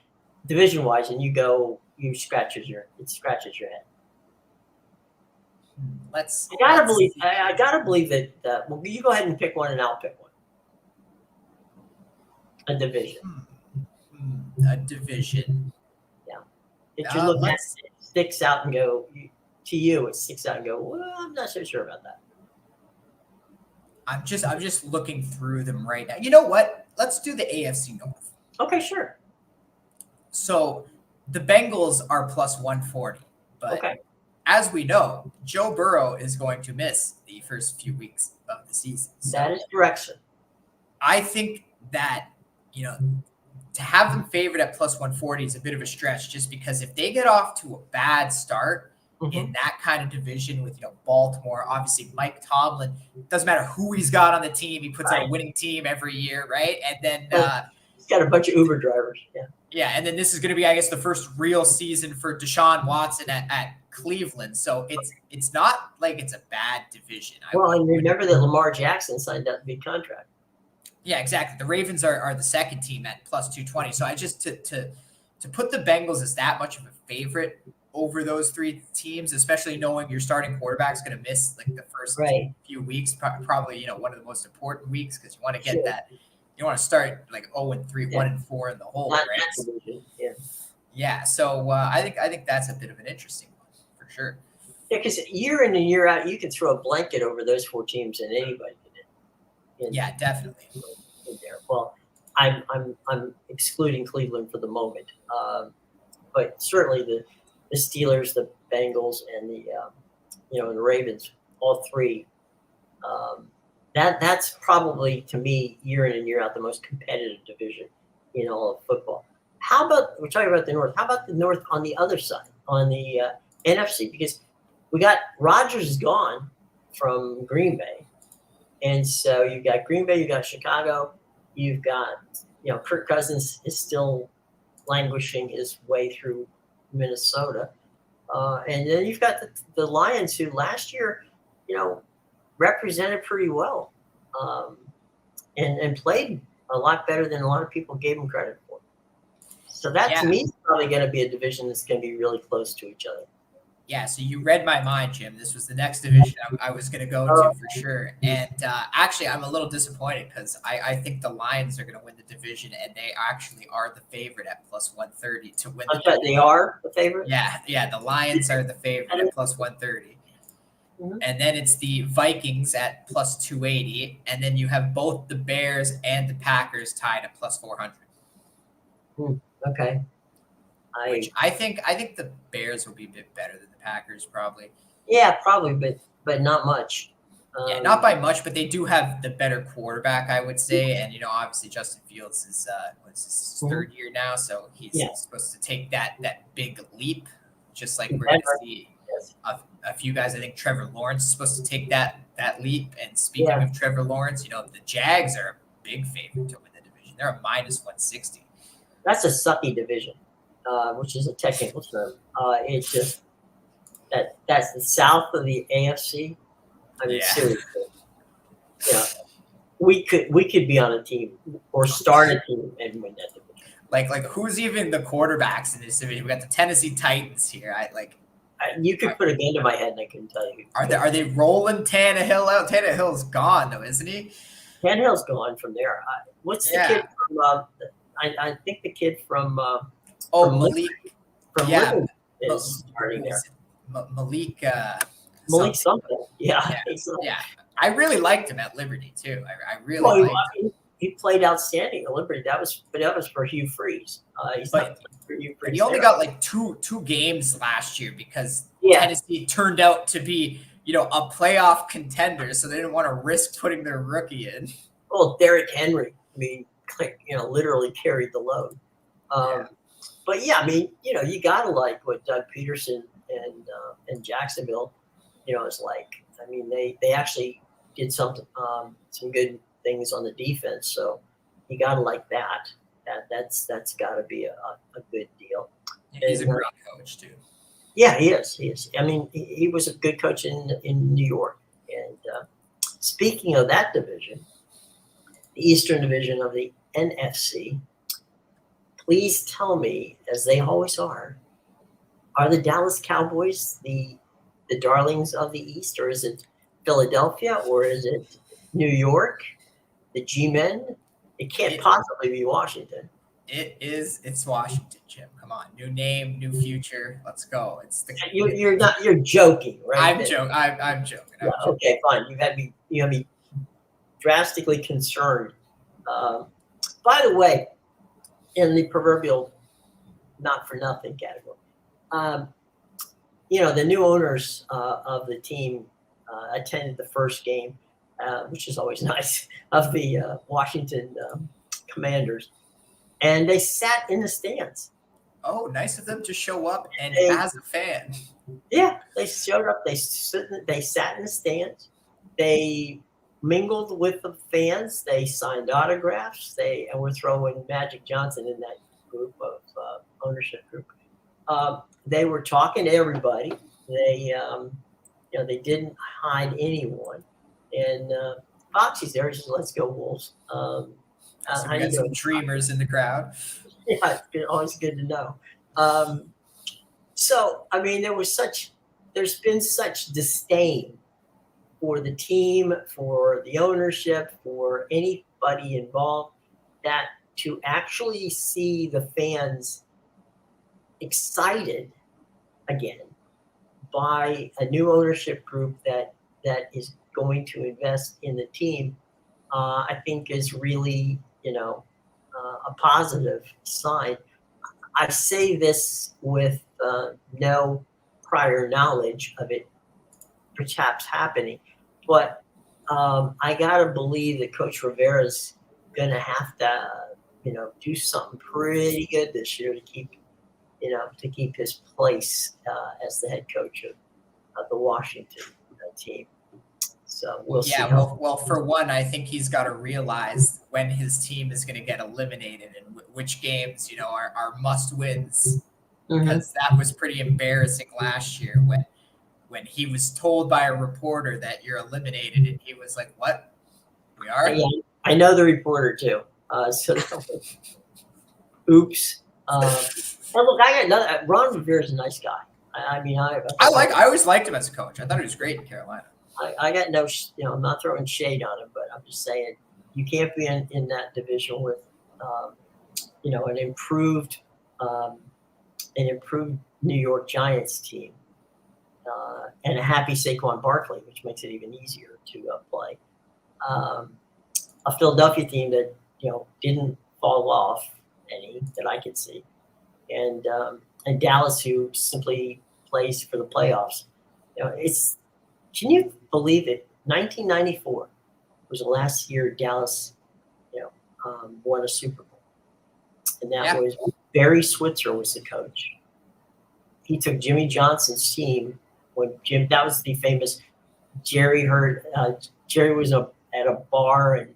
division wise, and it scratches your head. I gotta believe that. Well, you go ahead and pick one, and I'll pick one. A division. A division. Yeah. If you look at it, sticks out and go. To you, it sticks out and go, well, I'm not so sure about that. I'm just looking through them right now. You know what? Let's do the AFC North. Okay, sure. So the Bengals are plus 140, but as we know, Joe Burrow is going to miss the first few weeks of the season. So That is correct, sir. I think that, you know, to have them favored at plus 140 is a bit of a stretch, just because if they get off to a bad start in that kind of division with, Baltimore, obviously Mike Tomlin, doesn't matter who he's got on the team, he puts out a winning team every year, right? And then he's got a bunch of Uber drivers. Yeah. Yeah, and then this is going to be, I guess, the first real season for Deshaun Watson at Cleveland. So it's not like it's a bad division. And remember that Lamar Jackson signed that big contract. Yeah, exactly. The Ravens are the second team at plus 220. So I just to put the Bengals as that much of a favorite over those three teams, especially knowing your starting quarterback is going to miss like the first few weeks, probably one of the most important weeks, because you want to get that. You want to start like 0-3, 1-4 in the hole, right? Yeah. So I think that's a bit of an interesting one for sure. Yeah, because year in and year out, you can throw a blanket over those four teams, and anybody can. Yeah, definitely. In there. Well, I'm excluding Cleveland for the moment, but certainly the Steelers, the Bengals, and the Ravens, all three. That's probably, to me, year in and year out, the most competitive division in all of football. How about, we're talking about the North, how about the North on the other side, on the NFC? Because we got Rodgers is gone from Green Bay. And so you've got Green Bay, you've got Chicago, you've got, Kirk Cousins is still languishing his way through Minnesota. And then you've got the Lions, who last year, represented pretty well, and played a lot better than a lot of people gave them credit for. So that to me is probably going to be a division that's going to be really close to each other. Yeah, so you read my mind, Jim. This was the next division I was going to go to for sure. And actually, I'm a little disappointed because I think the Lions are going to win the division, and they actually are the favorite at plus 130 to win the division. They are the favorite? Yeah, the Lions are the favorite at plus 130. And then it's the Vikings at plus 280. And then you have both the Bears and the Packers tied at plus 400. Okay. Which I think the Bears will be a bit better than the Packers, probably. Yeah, probably, but not much. Not by much, but they do have the better quarterback, I would say. And obviously Justin Fields is his third year now, so he's supposed to take that big leap, just like we're going to see a few guys. I think Trevor Lawrence is supposed to take that leap. And speaking of Trevor Lawrence, the Jags are a big favorite to win the division. They're a minus 160. That's a sucky division, which is a technical term. It's just that's the south of the AFC. I mean, seriously, we could be on a team or start a team and win that division. Like who's even the quarterbacks in this division? We got the Tennessee Titans here. You could put a gun to my head and I couldn't tell you. Are they rolling Tannehill out? Tannehill's gone though, isn't he? Tannehill's gone from there. What's the kid from? I think the kid from Malik. Liverpool is starting there. Malik. Malik something. Yeah. I really liked him at Liberty too. I really liked him. He played outstanding at Liberty. That was for Hugh Freeze. He only got like two games last year because Tennessee turned out to be a playoff contender, so they didn't want to risk putting their rookie in. Well, Derrick Henry, literally carried the load. But yeah, you gotta like what Doug Peterson and Jacksonville, is like. They actually did some good things on the defense, so you gotta like that. That's got to be a good deal. He's a great coach too. Yeah, he is. He was a good coach in New York. And speaking of that division, the Eastern Division of the NFC, please tell me, as they always are the Dallas Cowboys the darlings of the East, or is it Philadelphia, or is it New York, the G-Men? It can't possibly be Washington. It's Washington, Jim. Come on, new name, new future. Let's go. You're joking, right? I'm joking. Okay, fine. You had me drastically concerned. By the way, in the proverbial not for nothing category, the new owners of the team attended the first game, which is always nice, of the Washington Commanders, and they sat in the stands. Oh, nice of them to show up and They, as a fan. yeah, they showed up. They sat in the stands. They mingled with the fans. They signed autographs. And we're throwing Magic Johnson in that group of ownership group. They were talking to everybody. They didn't hide anyone. And Foxy's there. He says, "Let's go Wolves." So we got some dreamers in the crowd. Yeah, it's always good to know. So I mean, there's been such disdain for the team, for the ownership, for anybody involved, that to actually see the fans excited again by a new ownership group that is going to invest in the team, I think is really, a positive sign. I say this with no prior knowledge of it perhaps happening, but I gotta believe that Coach Rivera's gonna have to, do something pretty good this year to keep his place as the head coach of the Washington team. So we'll see. Well, for one, I think he's got to realize when his team is going to get eliminated and which games, are must wins. Because that was pretty embarrassing last year when he was told by a reporter that you're eliminated, and he was like, "What? We are?" Yeah, I know the reporter too. Oops. And look, I got another. Ron Rivera's a nice guy. I always liked him as a coach. I thought he was great in Carolina. I got no, I'm not throwing shade on him, but I'm just saying you can't be in that division with, an improved New York Giants team and a happy Saquon Barkley, which makes it even easier to play. A Philadelphia team that didn't fall off any that I could see, and Dallas, who simply plays for the playoffs. Can you believe it? 1994 was the last year Dallas, won a Super Bowl, and that was Barry Switzer was the coach. He took Jimmy Johnson's team that was the famous Jerry heard. Jerry was at a bar and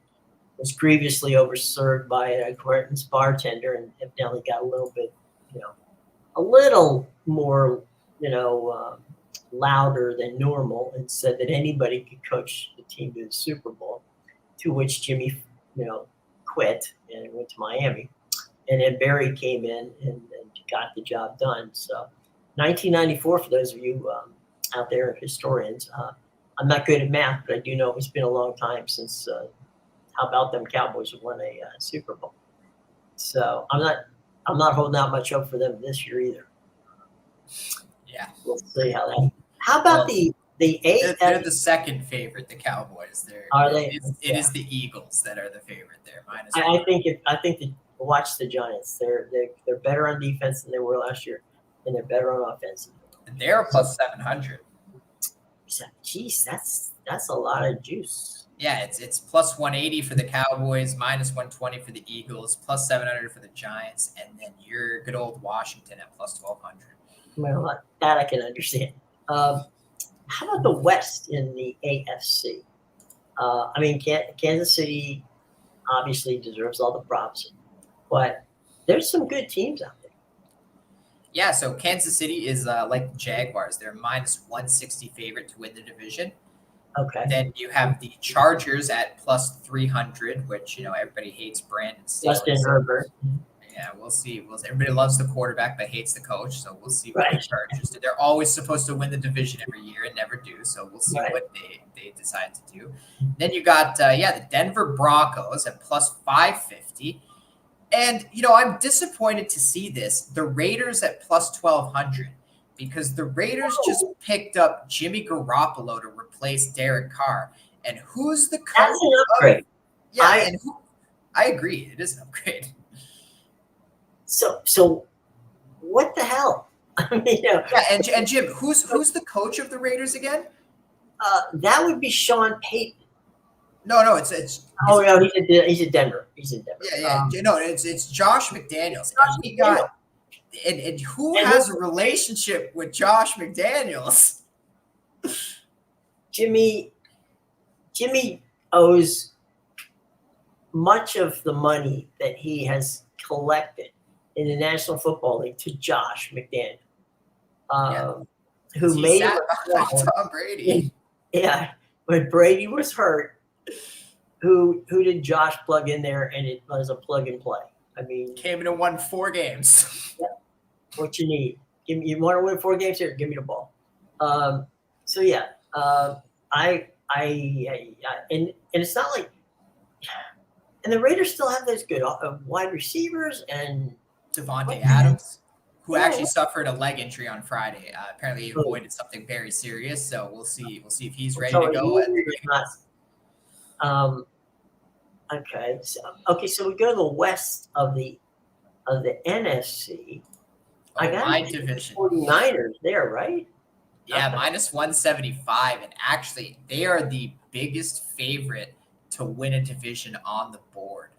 was grievously overserved by an acquaintance bartender, and evidently got a little bit, a little more, louder than normal, and said that anybody could coach the team to the Super Bowl, to which Jimmy, quit and went to Miami. And then Barry came in and got the job done. So 1994, for those of you out there, historians, I'm not good at math, but I do know it's been a long time since, how about them Cowboys have won a Super Bowl. So I'm not holding out much hope for them this year either. Yeah. We'll see how that. How about the AFC? They're the second favorite, the Cowboys. Are they? It is the Eagles that are the favorite there. I think watch the Giants. They're better on defense than they were last year, and they're better on offense. And they're a plus 700. Jeez, that's a lot of juice. Yeah, it's plus 180 for the Cowboys, minus 120 for the Eagles, plus 700 for the Giants, and then your good old Washington at plus 1200. Well, that I can understand. How about the West in the AFC? Kansas City obviously deserves all the props, but there's some good teams out there. Yeah, so Kansas City is like the Jaguars. They're minus 160 favorite to win the division. Okay. Then you have the Chargers at plus 300, which, everybody hates Brandon Staley. Justin Herbert. Yeah, we'll see. Everybody loves the quarterback but hates the coach, so we'll see what the Chargers do. They're always supposed to win the division every year and never do, so we'll see what they decide to do. Then you got, the Denver Broncos at plus 550. And, I'm disappointed to see this. The Raiders at plus 1,200 because the Raiders just picked up Jimmy Garoppolo to replace Derek Carr. And who's the coach? That's an upgrade. I agree. It is an upgrade. So what the hell? I mean, Yeah, and Jim, who's the coach of the Raiders again? that would be Sean Payton. No, it's Oh no, he's in Denver. He's in Denver. yeah. No, it's Josh McDaniels, and we got and who And has a relationship with Josh McDaniels? Jimmy owes much of the money that he has collected in the National Football League to Josh McDaniel, who He made sat him behind Tom Brady. Yeah, when Brady was hurt, who did Josh plug in there, and it was a plug and play. I mean, Came in and won 4 games. what you need? You want to win 4 games here? Give me the ball. So yeah, I and it's not like, and the Raiders still have those good wide receivers and Devontae Adams, who actually suffered a leg injury on Friday. Apparently, he avoided something very serious. So we'll see. We'll see if he's ready to go. Okay. So we go to the west of the NFC. I got my division. 49ers there, right? Yeah, minus 175, and actually, they are the biggest favorite to win a division on the board.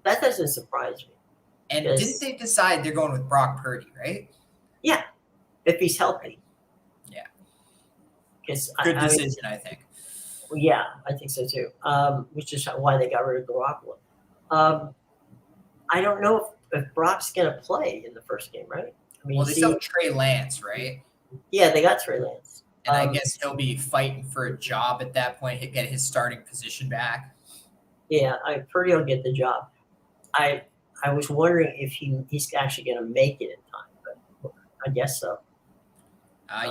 That doesn't surprise me. And didn't they decide they're going with Brock Purdy, right? Yeah, if he's healthy. Yeah. Good decision, I think. Well, yeah, I think so too. Which is why they got rid of Garoppolo. I don't know if Brock's going to play in the first game, right? I mean, well, they still have Trey Lance, right? Yeah, they got Trey Lance. And I guess he'll be fighting for a job at that point. He'll get his starting position back. Yeah, Purdy will get the job. I was wondering if he's actually going to make it in time, but I guess so.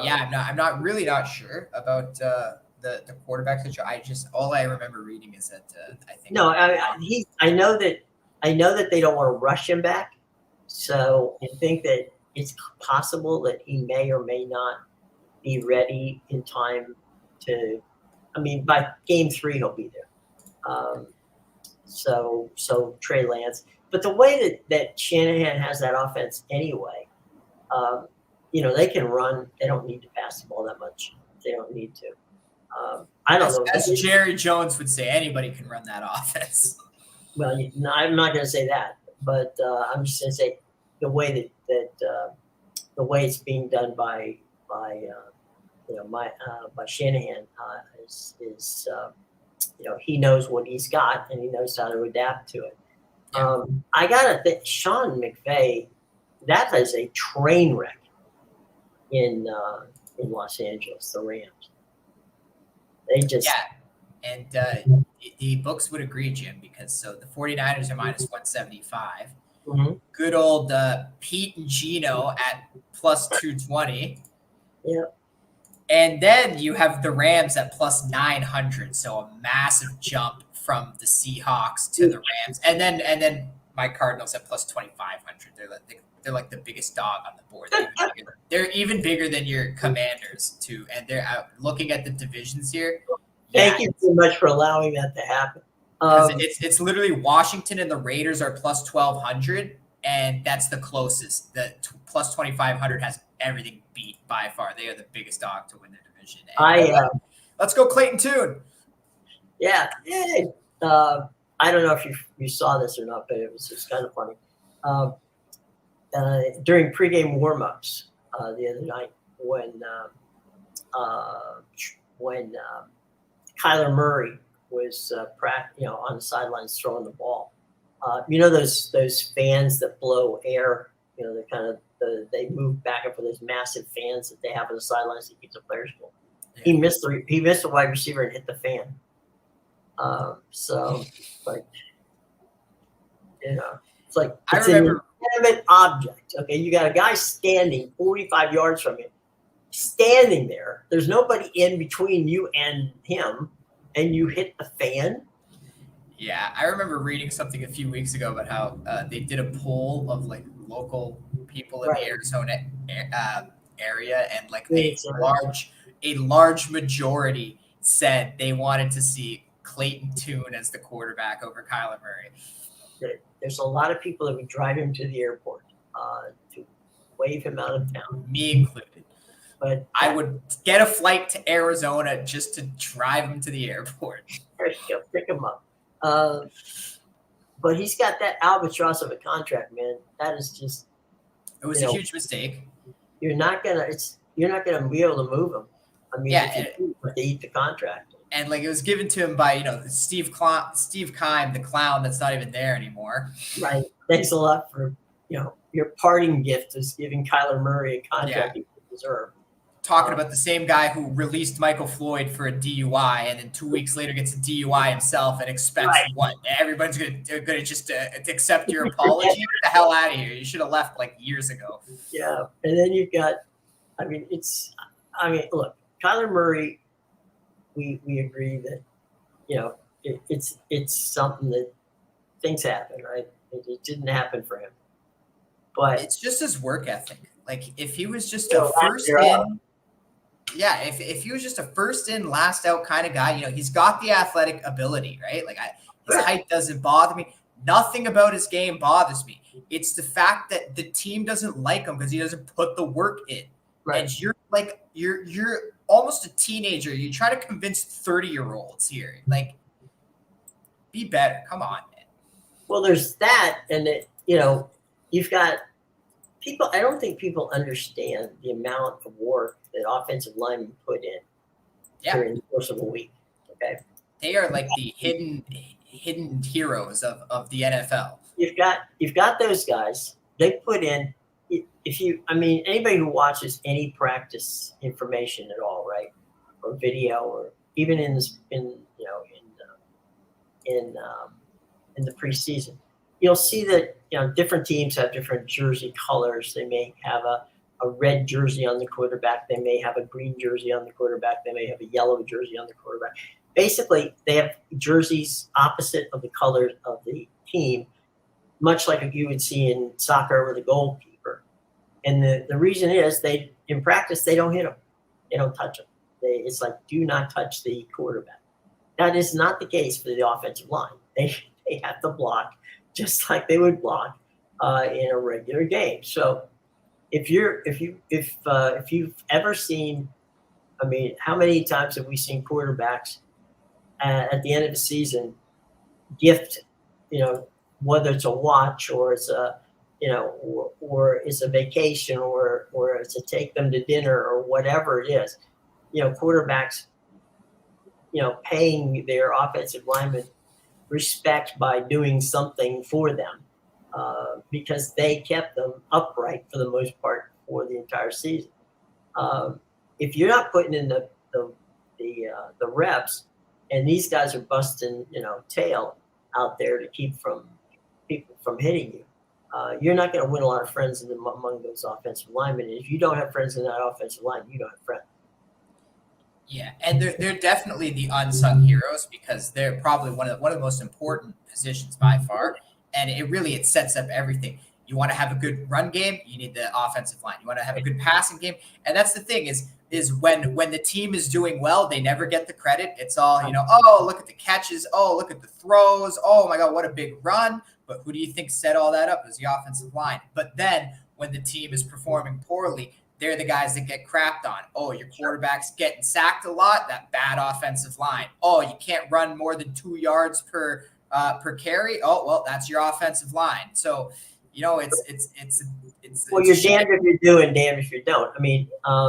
Yeah, I'm not sure about the quarterback situation. All I remember reading is that I think I know that they don't want to rush him back, so I think that it's possible that he may or may not be ready in time to. I mean, by game 3 he'll be there. So Trey Lance, but the way that Shanahan has that offense anyway, they can run. They don't need to pass the ball that much. They don't need to. I don't know. As Jerry Jones would say, anybody can run that offense. Well, I'm not going to say that, but I'm just going to say the way that the way it's being done by Shanahan is he knows what he's got and he knows how to adapt to it. Yeah. I gotta think Sean McVay, that is a train wreck in Los Angeles, the Rams. They just and the books would agree, Jim, because the 49ers are minus 175. Mm-hmm. Good old Pete and Gino at plus 220. Yeah. And then you have the Rams at plus 900, so a massive jump from the Seahawks to the Rams. And then my Cardinals at plus 2,500. They're like the biggest dog on the board. They're even bigger than your Commanders too. And they're out looking at the divisions here. Thank you so much for allowing that to happen. It's literally Washington and the Raiders are plus 1,200, and that's the closest. The plus 2,500 has everything beat by far. They are the biggest dog to win their division. Let's go Clayton Tune. Yeah. I don't know if you saw this or not, but it was just kind of funny. During pregame warmups the other night, when Kyler Murray was on the sidelines throwing the ball, those fans that blow air, they're kind of they move back and forth. Those massive fans that they have on the sidelines that keep the players cool. Yeah. He missed the wide receiver and hit the fan. So like, it's like it's an inanimate object. Okay, you got a guy standing 45 yards from you, standing there. There's nobody in between you and him, and you hit the fan. Yeah, I remember reading something a few weeks ago about how they did a poll of like local people in the Arizona area, and like a large majority said they wanted to see Clayton Tune as the quarterback over Kyler Murray. There's a lot of people that would drive him to the airport to wave him out of town. Me included. But I would get a flight to Arizona just to drive him to the airport. there you go, pick him up. But he's got that albatross of a contract, man. That is just. It was a huge mistake. You're not gonna be able to move him. I mean, if you eat the contract. And like it was given to him by Steve Keim, the clown that's not even there anymore. Right. Thanks a lot for your parting gift is giving Kyler Murray a contract he deserved. Talking about the same guy who released Michael Floyd for a DUI, and then 2 weeks later gets a DUI himself, and expects what everybody's gonna just accept your apology. Get the hell out of here! You should have left like years ago. Yeah, and then you've got, look, Kyler Murray. We agree that it's something that things happen, right? It didn't happen for him, but it's just his work ethic. Like if he was just a first in. Yeah, if he was just a first in, last out kind of guy, he's got the athletic ability, right? Like his height doesn't bother me. Nothing about his game bothers me. It's the fact that the team doesn't like him because he doesn't put the work in. Right. And you're almost a teenager. You try to convince 30-year-olds here. Like, be better. Come on, man. Well, there's that, and you've got people. I don't think people understand the amount of work that offensive linemen put in during the course of a week. Okay, they are like the hidden heroes of the NFL. You've got those guys. They put in. Anybody who watches any practice information at all, right, or video, or even in the preseason, you'll see that different teams have different jersey colors. They may have a red jersey on the quarterback. They may have a green jersey on the quarterback. They may have a yellow jersey on the quarterback. Basically, they have jerseys opposite of the colors of the team, much like you would see in soccer with a goalkeeper. And the reason is in practice, they don't hit them. They don't touch them. It's like, do not touch the quarterback. That is not the case for the offensive line. They have to block just like they would block in a regular game. So if you've ever seen, how many times have we seen quarterbacks at the end of the season gift, whether it's a watch or it's a, or it's a vacation or it's to take them to dinner or whatever it is, quarterbacks, paying their offensive linemen respect by doing something for them because they kept them upright for the most part for the entire season. If you're not putting in the reps, and these guys are busting tail out there to keep people from hitting you, you're not going to win a lot of friends among those offensive linemen. And if you don't have friends in that offensive line, you don't have friends. Yeah, and they're definitely the unsung heroes because they're probably one of the most important positions by far, and it sets up everything. You want to have a good run game, you need the offensive line. You want to have a good passing game, and that's the thing is when the team is doing well, they never get the credit. It's all oh, look at the catches, oh, look at the throws, oh my God, what a big run. But who do you think set all that up? It was the offensive line. But then when the team is performing poorly, they're the guys that get crapped on. Oh, your quarterback's getting sacked a lot. That bad offensive line. Oh, you can't run more than 2 yards per carry. Oh, well, that's your offensive line. So, it's well, you're damned if you do and damned if you don't.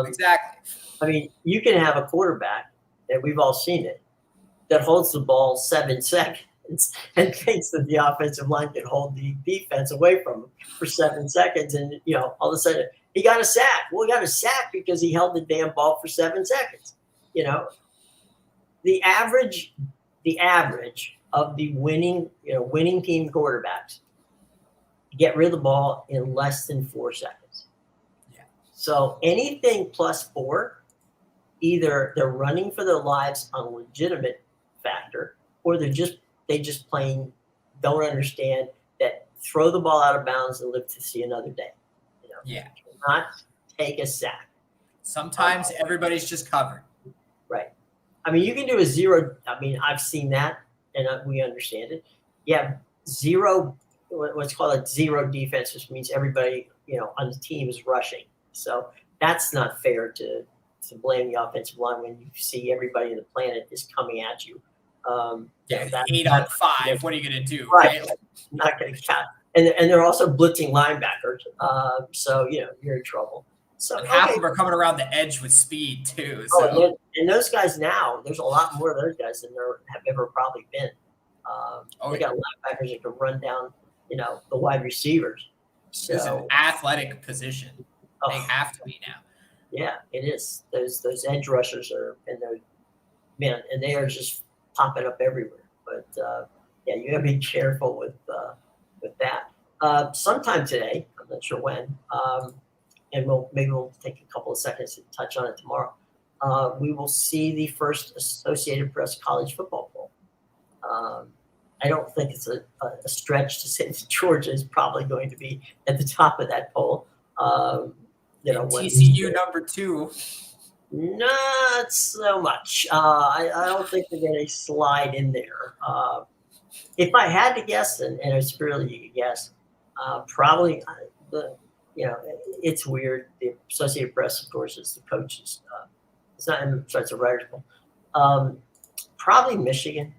Exactly. You can have a quarterback, and we've all seen it, that holds the ball 7 seconds and thinks that the offensive line can hold the defense away from him for 7 seconds, and all of a sudden. He got a sack. Well, he got a sack because he held the damn ball for 7 seconds. The average of the winning team quarterbacks get rid of the ball in less than 4 seconds. Yeah. So anything plus 4, either they're running for their lives on a legitimate factor, or they just plain don't understand that throw the ball out of bounds and live to see another day. Yeah. Not take a sack. Sometimes everybody's just covered. Right. You can do a zero. I've seen that, and we understand it. You have zero, what's called a zero defense, which means everybody on the teams rushing. So that's not fair to blame the offensive line when you see everybody on the planet is coming at you. Yeah, That's 8-on-5. What are you gonna do, right. right? Not going to count. And they're also blitzing linebackers. So you're in trouble. So And half of them are coming around the edge with speed too. Oh, So and those guys now, there's a lot more of those guys than there have ever probably been. They got linebackers that can run down, the wide receivers. it's an So athletic position. They oh, have to be now. yeah, it is. Those edge rushers are, and they are just popping up everywhere. But yeah, you got to be careful with that. Sometime today, I'm not sure when, and we'll take a couple of seconds to touch on it tomorrow. We will see the first Associated Press college football poll. I don't think it's a stretch to say that Georgia is probably going to be at the top of that poll. TCU number 2. Not so much. I don't think they're going to slide in there. If I had to guess, and it's really a guess, probably it's weird. The Associated Press, of course, is the coaches. It's not. So it's a writers' poll. Probably Michigan.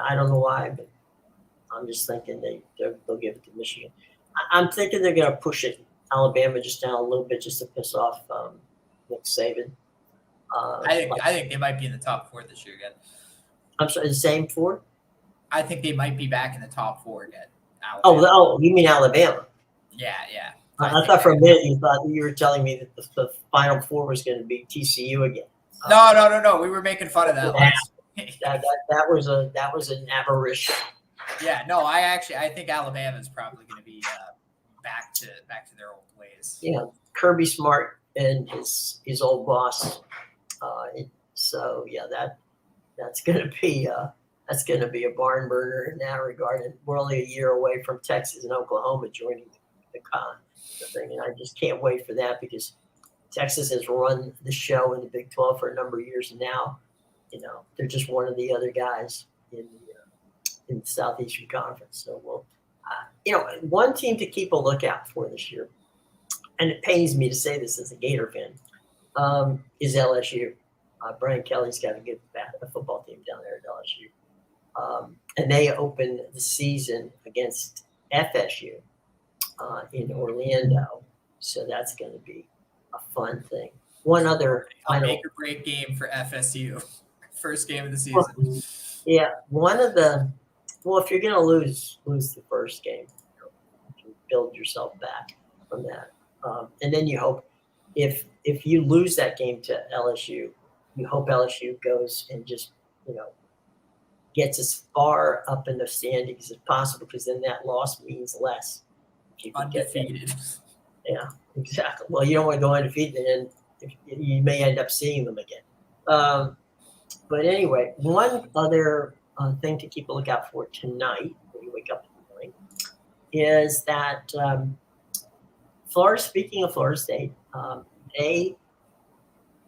I don't know why, but I'm just thinking they'll give it to Michigan. I'm thinking they're going to push it Alabama just down a little bit just to piss off Nick Saban. I think they might be in the top 4 this year again. I'm sorry, the same 4? I think they might be back in the top 4 again. Alabama. Oh, you mean Alabama? Yeah. I thought for a minute you were telling me that the Final 4 was going to be TCU again. No. We were making fun of that last week. That was an aberration. Yeah, no, I think Alabama's probably going to be back to their old ways. Yeah, Kirby Smart and his old boss. So yeah, that's going to be a barn burner in that regard. And we're only a year away from Texas and Oklahoma joining the thing, and I just can't wait for that because Texas has run the show in the Big 12 for a number of years now. They're just one of the other guys in the Southeastern Conference. So one team to keep a lookout for this year, and it pains me to say this as a Gator fan, is LSU. Brian Kelly's got a good football team down there at LSU. And they open the season against FSU in Orlando. So that's going to be a fun thing. One other make or break game for FSU. First game of the season. Yeah, if you're going to lose the first game, you build yourself back from that. And then you hope if you lose that game to LSU, you hope LSU goes and just, gets as far up in the standings as possible, because then that loss means less. Undefeated. Yeah, exactly. Well, you don't want to go undefeated, and you may end up seeing them again. But anyway, one other thing to keep a lookout for tonight when you wake up in the morning is that speaking of Florida State, they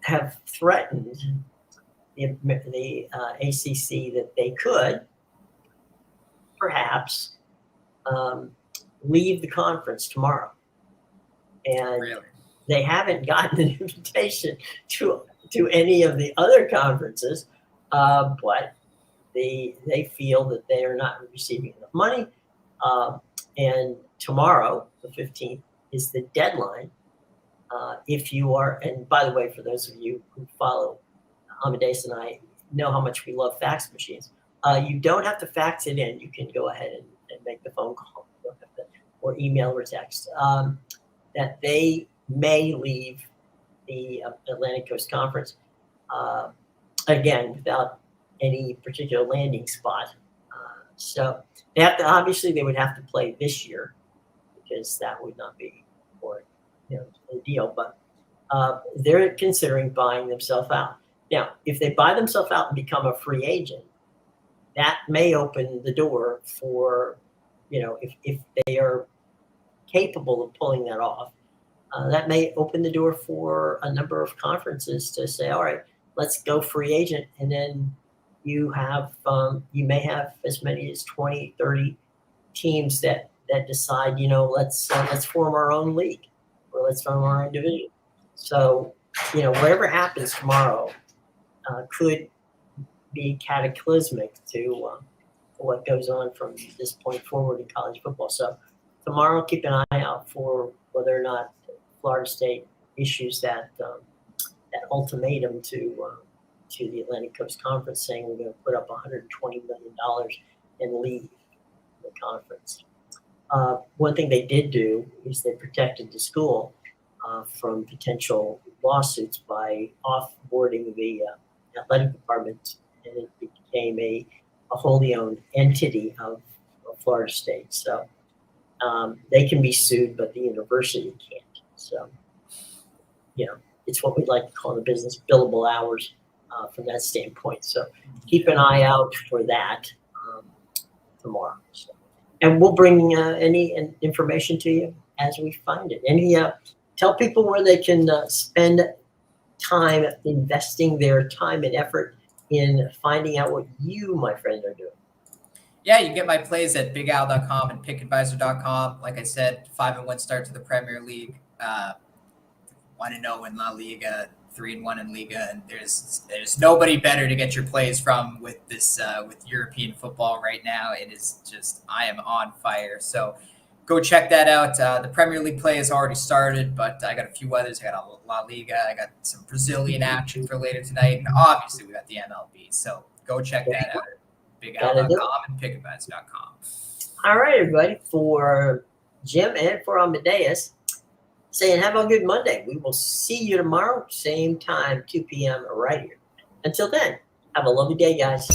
have threatened the ACC that they could perhaps leave the conference tomorrow. And really? They haven't gotten an invitation to any of the other conferences, but they feel that they are not receiving enough money. And tomorrow, the 15th, is the deadline. If you are, and by the way, for those of you who follow Amadeus and I, know how much we love fax machines. You don't have to fax it in. You can go ahead and make the phone call, or email or text. That they may leave the Atlantic Coast Conference again without any particular landing spot. So they have to, obviously they would have to play this year, because that would not be for the deal. But they're considering buying themselves out. Now, if they buy themselves out and become a free agent, that may open the door for, if they are capable of pulling that off, that may open the door for a number of conferences to say, all right, let's go free agent. And then you may have as many as 20, 30 teams that that decide, let's form our own league, or let's form our own division. So, whatever happens tomorrow could be cataclysmic to what goes on from this point forward in college football. So tomorrow, keep an eye out for whether or not Florida State issues that ultimatum to the Atlantic Coast Conference, saying we're going to put up $120 million and leave the conference. One thing they did do is they protected the school from potential lawsuits by off-boarding the athletic department, and it became a wholly owned entity of Florida State. So they can be sued, but the university can't. So, it's what we like to call in the business billable hours from that standpoint. So keep an eye out for that tomorrow. So, and we'll bring any information to you as we find it. Tell people where they can spend time investing their time and effort in finding out what you, my friend, are doing. Yeah, you get my plays at bigal.com and pickadvisor.com. Like I said, 5-1 start to the Premier League. 1-0 in La Liga, 3-1 in Liga, and there's nobody better to get your plays from with this with European football right now. It is just, I am on fire. So go check that out. The Premier League play has already started, but I got a few others. I got a La Liga. I got some Brazilian action for later tonight, and obviously we got the MLB. So go check that out at bigal.com and pickadvisor.com. All right, everybody. For Jim and for Amadeus, saying have a good Monday. We will see you tomorrow, same time, 2 p.m. right here. Until then, have a lovely day, guys.